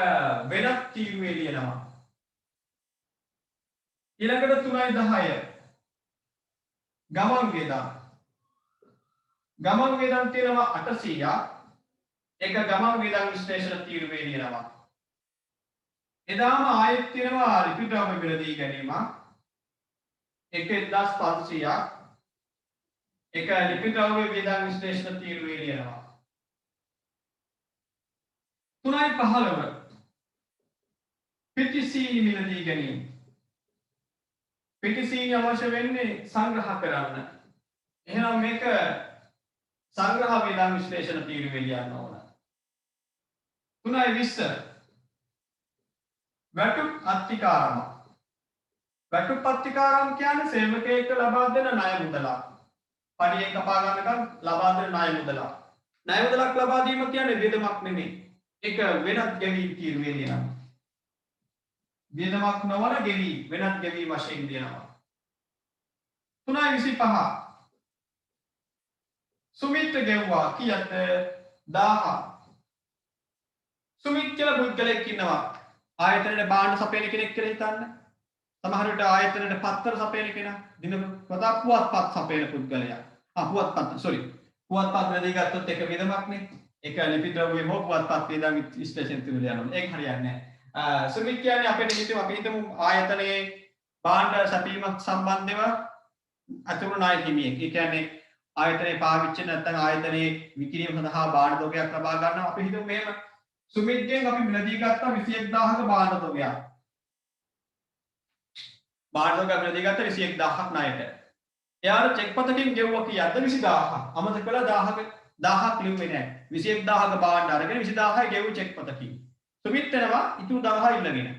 වෙනත් තීරුවේ ලියනවා. ඊළඟට 3.10 ගමන් වියදම්. ගමන් වියදම් තියෙනවා 800ක්. ඒක ගමන් වියදම් විශ්ලේෂණ තීරුවේ ලියනවා. එදාම ආයෙත් තියෙනවා ලිපිද්‍රව්‍ය බෙදදී ගැනීම. ඒක 1500ක්. ඒක ලිපිද්‍රව්‍ය වියදම් විශ්ලේෂණ තීරුවේ ලියනවා. 3.15 පිටිසීනි මිලදී ගැනීම. පිටිසීනි අවශ්‍ය වෙන්නේ සංග්‍රහ කරන්න. එහෙනම් මේක සංග්‍රහ වියදම් විශ්ලේෂණ තීරුවේ ලියන්න ඕන. 3.20 වැටුප් අත්තිකාරම. වැටුප් අත්තිකාරම් කියන්නේ සේවකයෙක්ට ලබා දෙන ණය මුදලක්. පඩියෙන් කපා ගන්නකම් ලබා දෙන ණය මුදලක්. ණය මුදලක් ලබා දීම කියන්නේ වියදමක් නෙමෙයි. ඒක වෙනත් ගෙවීම් තීරුවේ ලියනවා. වියදමක් නොවන ගෙවීම් වෙනත් ගෙවීම් වශයෙන් ලියනවා. 3.25 සුමිත් ගෙවුවා කීයද? 1000ක්. සුමිත් කියලා පුද්ගලයෙක් ඉන්නවා. ආයතනයේ බාණ්ඩ සපයන කෙනෙක් කියලා හිතන්න. සමහර විට ආයතනයේ පත්තර සපයන කෙනා, දින පතා පුවත්පත් සපයන පුද්ගලයා. පුවත්පත් වලදී ගත්තොත් එක වියදමක්නේ. ඒක ලිපිද්‍රව්‍ය හෝ පුවත්පත් වියදම් විශ්ලේෂණ තීරුවේ යනවා. ඒක හරියන්නේ නැහැ. සුමිත් කියන්නේ අපිට හිතමු ආයතනයේ බාණ්ඩ සැපීමක් සම්බන්ධව අතුරු ණය හිමියෙක්. ඒ කියන්නේ ආයතනයේ පාවිච්චි නැත්නම් ආයතනයේ විකිණීම සඳහා බාණ්ඩ තොගයක් ලබා ගන්නවා. අපි හිතමු මෙහෙම සුමිත්ගෙන් අපි මිලදී ගත්තා 21000ක බාණ්ඩ තොගයක්. බාණ්ඩ තොගයක් මිලදී ගත්තා 21000ක් ණයට. එයාට චෙක් පතකින් ගෙවුවා කීයද? 20000ක්. අමතක කළා 1000ක් ලිව්වේ නැහැ. 21000ක බාණ්ඩ අරගෙන 20000යි ගෙවු චෙක් පතකින්. සුමිත් වෙනවා ඉතුරු 1000 ඉල්ලගෙන.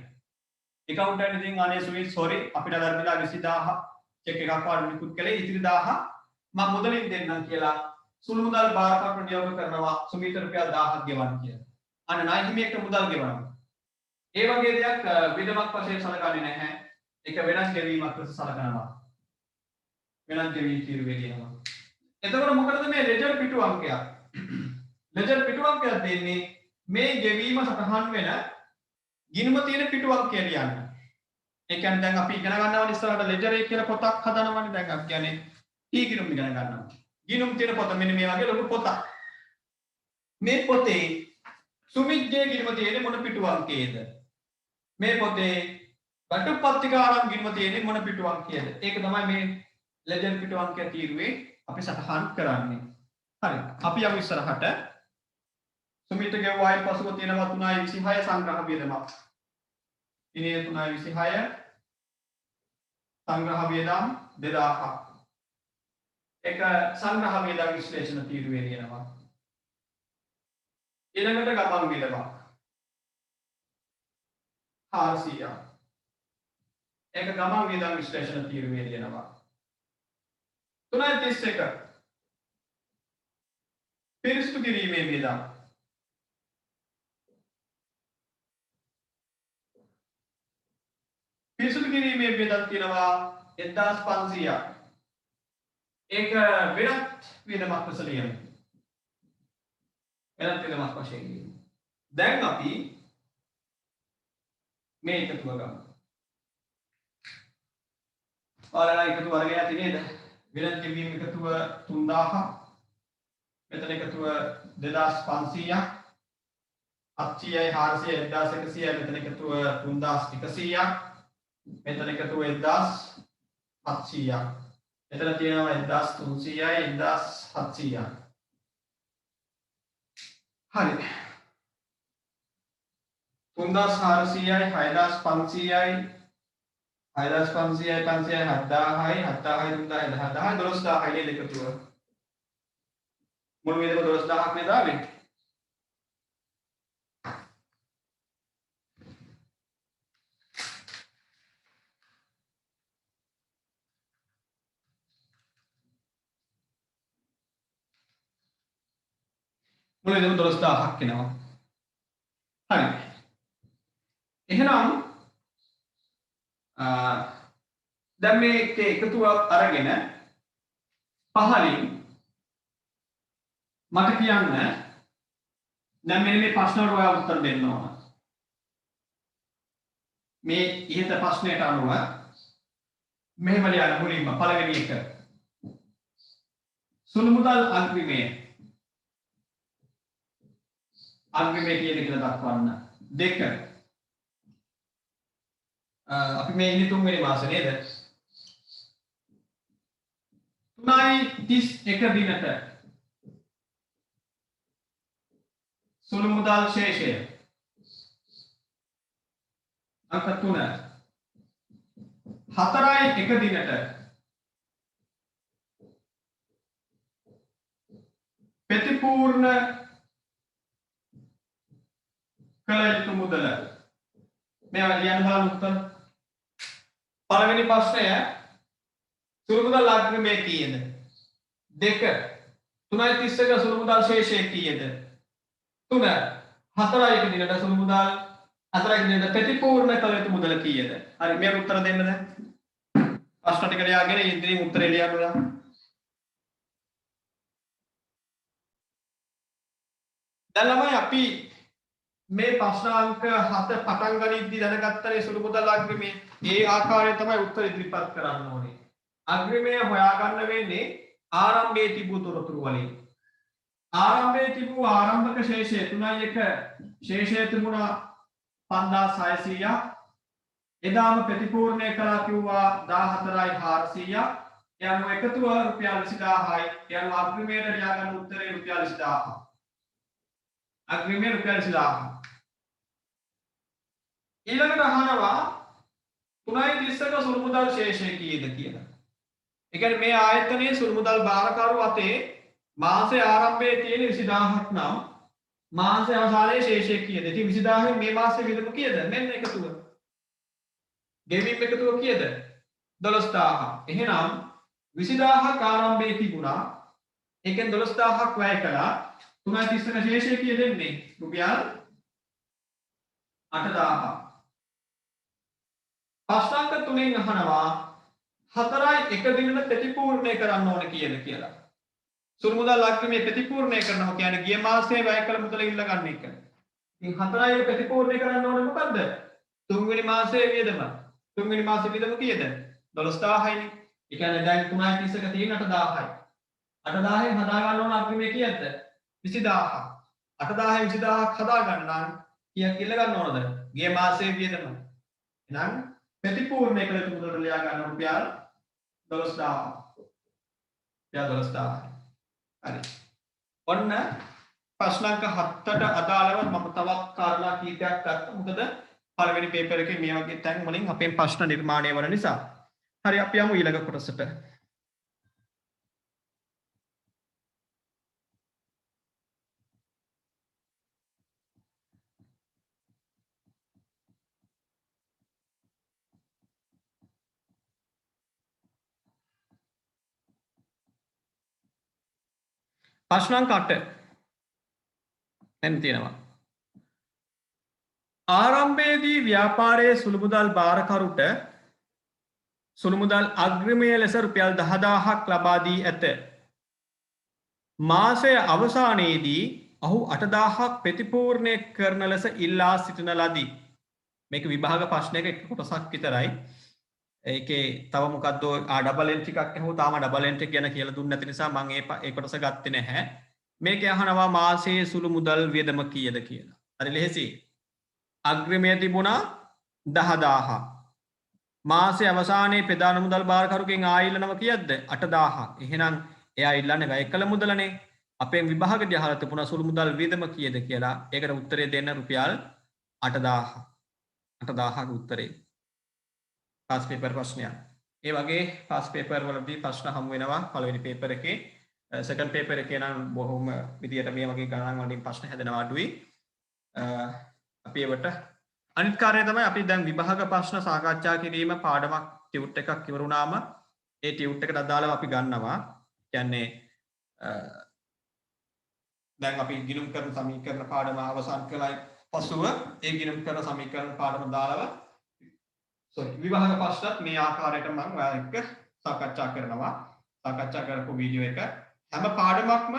accountant ඉතින් අනේ සුමිත් sorry අපිට වැරදිලා 20000 චෙක් එකක් වඩ නිකුත් කළේ ඉතිරි 1000 මම මුදලින් දෙන්නම් කියලා සුළු මුදල් භාරකරුට නියෝග කරනවා සුමිත් රුපියල් 1000ක් ගෙවන්න කියලා. අන්න ණය හිමියෙක්ට මුදල් ගෙවනවා. ඒ වගේ දෙයක් වියදමක් වශයෙන් සලකන්නේ නැහැ. ඒක වෙනස් ගෙවීමක් ලෙස සලකනවා. වෙනස් ගෙවීම් තීරුවේ ලියනවා. එතකොට මොකටද මේ ලෙජර් පිටු අංකයක්? ලෙජර් පිටු අංකයක් දෙන්නේ මේ ගෙවීම සටහන් වෙන ගිණුම තියෙන පිටු අංකය ලියන්න. ඒ කියන්නේ දැන් අපි ඉගෙන ගන්නවනේ ඉස්සරහට ලෙජර් එක කියලා පොතක් හදනවනේ. දැන් අපි කියන්නේ T ගිණුම් ඉගෙන ගන්නවා. ගිණුම් තියෙන පොත මෙන්න මේ වගේ ලොකු පොතක්. මේ පොතේ සුමිත්ගේ ගිණුම තියෙන්නේ මොන පිටු අංකයේද? මේ පොතේ වටුපත්තිකාරම් ගිණුම තියෙන්නේ මොන පිටු අංකයේද? ඒක තමයි මේ ලෙජර් පිටු අංකය තීරුවේ අපි සටහන් කරන්නේ. හරි. අපි යමු ඉස්සරහට. සුමිත් ගෙවුවායි පසුව තියෙනවා 326 සංග්‍රහ වියදමක්. ඉනේ 326 සංග්‍රහ වියදම් 2000ක්. ඒක සංග්‍රහ වියදම් විශ්ලේෂණ තීරුවේ තියෙනවා. ඊළඟට ගමන් වියදමක් 400ක්. ඒක ගමන් වියදම් විශ්ලේෂණ තීරුවේ තියෙනවා. 331 පිරිසිදු කිරීමේ වියදම් පිරිසිදු කිරීමේ වියදම් තියෙනවා 1500ක්. ඒක වෙනත් වියදමක් ලෙස ලියමු. වෙනත් වියදමක් වශයෙන් ලියමු. දැන් අපි මේ එකතුව ගමු. ඔයාලා එකතු වර්ගයක් ඇති නේද? වෙනත් ගෙවීම් එකතුව 3000ක්. මෙතන එකතුව 2500ක්. 700යි 400යි 1100යි මෙතන එකතුව 3100ක්. මෙතන එකතුව 1700ක්. මෙතන තියෙනවා 1300යි 1700ක්. හරි. 3400යි 6500යි 6500යි 500යි 7000යි 7000යි 3000යි 10000යි 12000යි එකතුව. මුළු වියදම 12000ක් නේද ආවේ? මුළු වියදම 12000ක් වෙනවා. හරි. එහෙනම් දැන් මේක එකතුව අරගෙන පහලින් මට කියන්න දැන් මෙන්න මේ ප්‍රශ්නවලට ඔයා උත්තර දෙන්න ඕන. මේ ඉහත ප්‍රශ්නයට අනුව මෙහෙම ලියන්න මුලින්ම පළවෙනි එක. සුළු මුදල් අග්‍රිමය කීයද කියලා දක්වන්න. 2 අපි මේ ඉන්නේ 3 වෙනි මාසේ නේද? 3.31 දිනට සුළු මුදල් ශේෂය අංක 3 4.1 දිනට ප්‍රතිපූර්ණ කළ යුතු මුදල මේවා ලියන්න බලන්න උත්තර. පළවෙනි ප්‍රශ්නය සුළු මුදල් අග්‍රිමය කීයද? 2 3.31 සුළු මුදල් ශේෂය කීයද? 3 4.1 දිනට සුළු මුදල් 4.1 දිනට ප්‍රතිපූර්ණ කළ යුතු මුදල කීයද? හරි මේකට උත්තර දෙන්න දැන්. ප්‍රශ්න ටික ලියාගෙන ඉදිරියෙන් උත්තරේ ලියන්න ඕන. දැන් ළමයි අපි මේ ප්‍රශ්නාංක 7 පටන් ගනිද්දී දැනගත්තනේ සුළු මුදල් අග්‍රිමය ඒ ආකාරයෙන් තමයි උත්තර ඉදිරිපත් කරන්න ඕනේ. අග්‍රිමය හොයාගන්න වෙන්නේ ආරම්භයේ තිබූ තොරතුරු වලින්. ආරම්භයේ තිබූ ආරම්භක ශේෂය 3.1 ශේෂය තිබුණා 5600ක්. එදාම ප්‍රතිපූර්ණය කළා කිව්වා 14400ක්. යනු එකතුව රුපියල් 20000යි. යනු අග්‍රිමයට ලියාගන්න උත්තරේ රුපියල් 20000ක්. අග්‍රිමය රුපියල් 20000ක්. ඊළඟට අහනවා 3.31 සුළු මුදල් ශේෂය කීයද කියලා. ඒ කියන්නේ මේ ආයතනයේ සුළු මුදල් බාරකරු අතේ මාසයේ ආරම්භයේ තියෙන 20000ක් නම් මාසයේ අවසානයේ ශේෂය කීයද? ඉතින් 20000න් මේ මාසයේ වියදම කීයද? මෙන්න එකතුව. ගෙවීම් එකතුව කීයද? 12000. එහෙනම් 20000ක් ආරම්භයේ තිබුණා. ඒකෙන් 12000ක් වැය කළා. 3.31 ශේෂය කීයද දෙන්නේ? රුපියල් 8000. ප්‍රශ්නාංක 3න් අහනවා 4.1 දිනට ප්‍රතිපූර්ණය කරන්න ඕන කීයද කියලා. සුළු මුදල් අග්‍රිමය ප්‍රතිපූර්ණය කරනවා කියන්නේ ගිය මාසයේ වැය කළ මුදල ඉල්ල ගන්න එක. ඉතින් 4.1 ප්‍රතිපූර්ණය කරන්න ඕනේ මොකද්ද? 3 වෙනි මාසයේ වියදම. 3 වෙනි මාසයේ වියදම කීයද? 12000යිනේ. ඒ කියන්නේ දැන් 3:30ක තියෙන 8:10යි. 8:10න් හදා ගන්න ඕන අපි මේ කීයද? 20000ක්. 8:10න් 20000ක් හදා ගන්න නම් කීයක් ඉල්ල ගන්න ඕනද? ගිය මාසයේ වියදම. එහෙනම් ප්‍රතිපූර්ණ කළ යුතු මුදලට ලියා ගන්න රුපියල් 12000. රුපියල් 12000. හරි. ඔන්න ප්‍රශ්න අංක 7ට අදාළව මම තවත් කාරණා කීපයක් ගත්තා. මොකද පළවෙනි පේපර් එකේ මේ වගේ තැන් වලින් අපේ ප්‍රශ්න නිර්මාණය වන නිසා. හරි අපි යමු ඊළඟ කොටසට. ප්‍රශ්න අංක 8 දැන් තියෙනවා. ආරම්භයේදී ව්‍යාපාරයේ සුළු මුදල් බාරකරුට සුළු මුදල් අග්‍රිමය ලෙස රුපියල් 10000ක් ලබා දී ඇත. මාසය අවසානයේදී ඔහු 8000ක් ප්‍රතිපූර්ණය කරන ලෙස ඉල්ලා සිටින ලදී. මේක විභාග ප්‍රශ්නයක එක කොටසක් විතරයි. ඒකේ තව මොකද්ද ඩබල් එන්ට්‍රි එකක් ඇහුවා. තාම ඩබල් එන්ට්‍රි ගැන කියලා දුන්නේ නැති නිසා මම ඒ කොටස ගත්තේ නැහැ. මේක අහනවා මාසයේ සුළු මුදල් වියදම කීයද කියලා. හරි ලෙහෙසි. අග්‍රිමය තිබුණා 10000ක්. මාසයේ අවසානයේ ප්‍රධාන මුදල් බාරකරුගෙන් ආයිල්ලනවා කීයද? 8000ක්. එහෙනම් එයා ඉල්ලන්නේ වැය කළ මුදලනේ. අපේ විභාගදී අහලා තිබුණා සුළු මුදල් වියදම කීයද කියලා. ඒකට උත්තරය දෙන්න රුපියල් 8000ක්. 8000ක උත්තරේ. පාස් පේපර් ප්‍රශ්නයක්. ඒ වගේ පාස් පේපර් වලදී ප්‍රශ්න හමු වෙනවා පළවෙනි පේපර් එකේ. සෙකන්ඩ් පේපර් එකේ නම් බොහොම විදියට මේ වගේ ගණන් වලින් ප්‍රශ්න හැදෙනවා අඩුයි. අපි ඒවට අනිත් කාර්යය තමයි අපි දැන් විභාග ප්‍රශ්න සාකච්ඡා කිරීම පාඩමක් ටියුට් එකක් ඉවරුනාම ඒ ටියුට් එකට අදාළව අපි ගන්නවා. කියන්නේ දැන් අපි ගිණුම් කරන සමීකරණ පාඩම අවසන් කළයි පසුව ඒ ගිණුම් කරන සමීකරණ පාඩම දාලා විභාග ප්‍රශ්නත් මේ ආකාරයට මම ඔයාලා එක්ක සාකච්ඡා කරනවා. සාකච්ඡා කරපු වීඩියෝ එක හැම පාඩමක්ම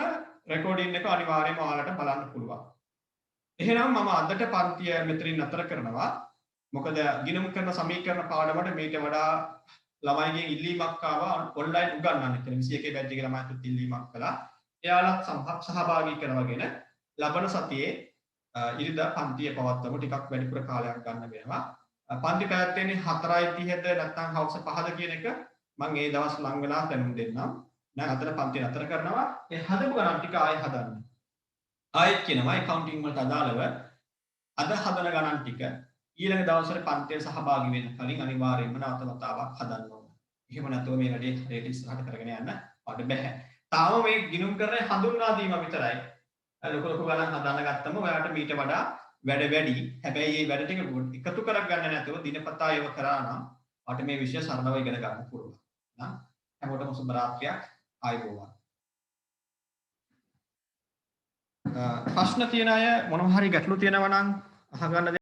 රෙකෝඩින් එක අනිවාර්යයෙන්ම ඔයාලට බලන්න පුළුවන්. එහෙනම් මම අදට පන්තිය මෙතනින් නතර කරනවා. මොකද ගිණුම් කරන සමීකරණ පාඩමට මේට වඩා ළමයිගෙන් ඉල්ලීමක් ආවා ඔන්ලයින් උගන්වන්න කියලා. 21 බැච් එකේ ළමයිට ඉල්ලීමක් කළා. එයාලත් සහභාගී කරවගෙන ලබන සතියේ ඉරිදා පන්තිය පවත්වමු. ටිකක් වැඩිපුර කාලයක් ගන්න වෙනවා. පන්ති පැවැත්වෙන්නේ 4:30ද නැත්නම් හවස 5ද කියන එක මම ඒ දවස් ලං වෙලා දැනුම් දෙන්නම්. දැන් අතර පන්ති නතර කරනවා. ඒ හදපු ගණන් ටික ආයෙ හදන්න. ආයෙත් කියනවා accounting වලට අදාළව අද හදන ගණන් ටික ඊළඟ දවසට පන්තියේ සහභාගී වෙන්න කලින් අනිවාර්යයෙන්ම නැවත වතාවක් හදන්න ඕන. එහෙම නැතුව මේ වැඩේ හරියට ඉස්සරහට කරගෙන යන්න අපිට බෑ. තාම මේ ගිණුම් කරන හඳුන්වා දීම විතරයි. ලොකු ලොකු ගණන් හදන්න ගත්තම ඔයාලට මීට වඩා වැඩ වැඩි. හැබැයි මේ වැඩ ටික එකතු කරගන්න නැතුව දිනපතා ඒව කරා නම් අපිට මේ විෂය සරලව ඉගෙන ගන්න පුළුවන්. නම් හැමෝටම සුබ රාත්‍රියක් ආයුබෝවන්. ප්‍රශ්න තියෙන අය මොනවා හරි ගැටලු තියෙනවා නම් අහගන්න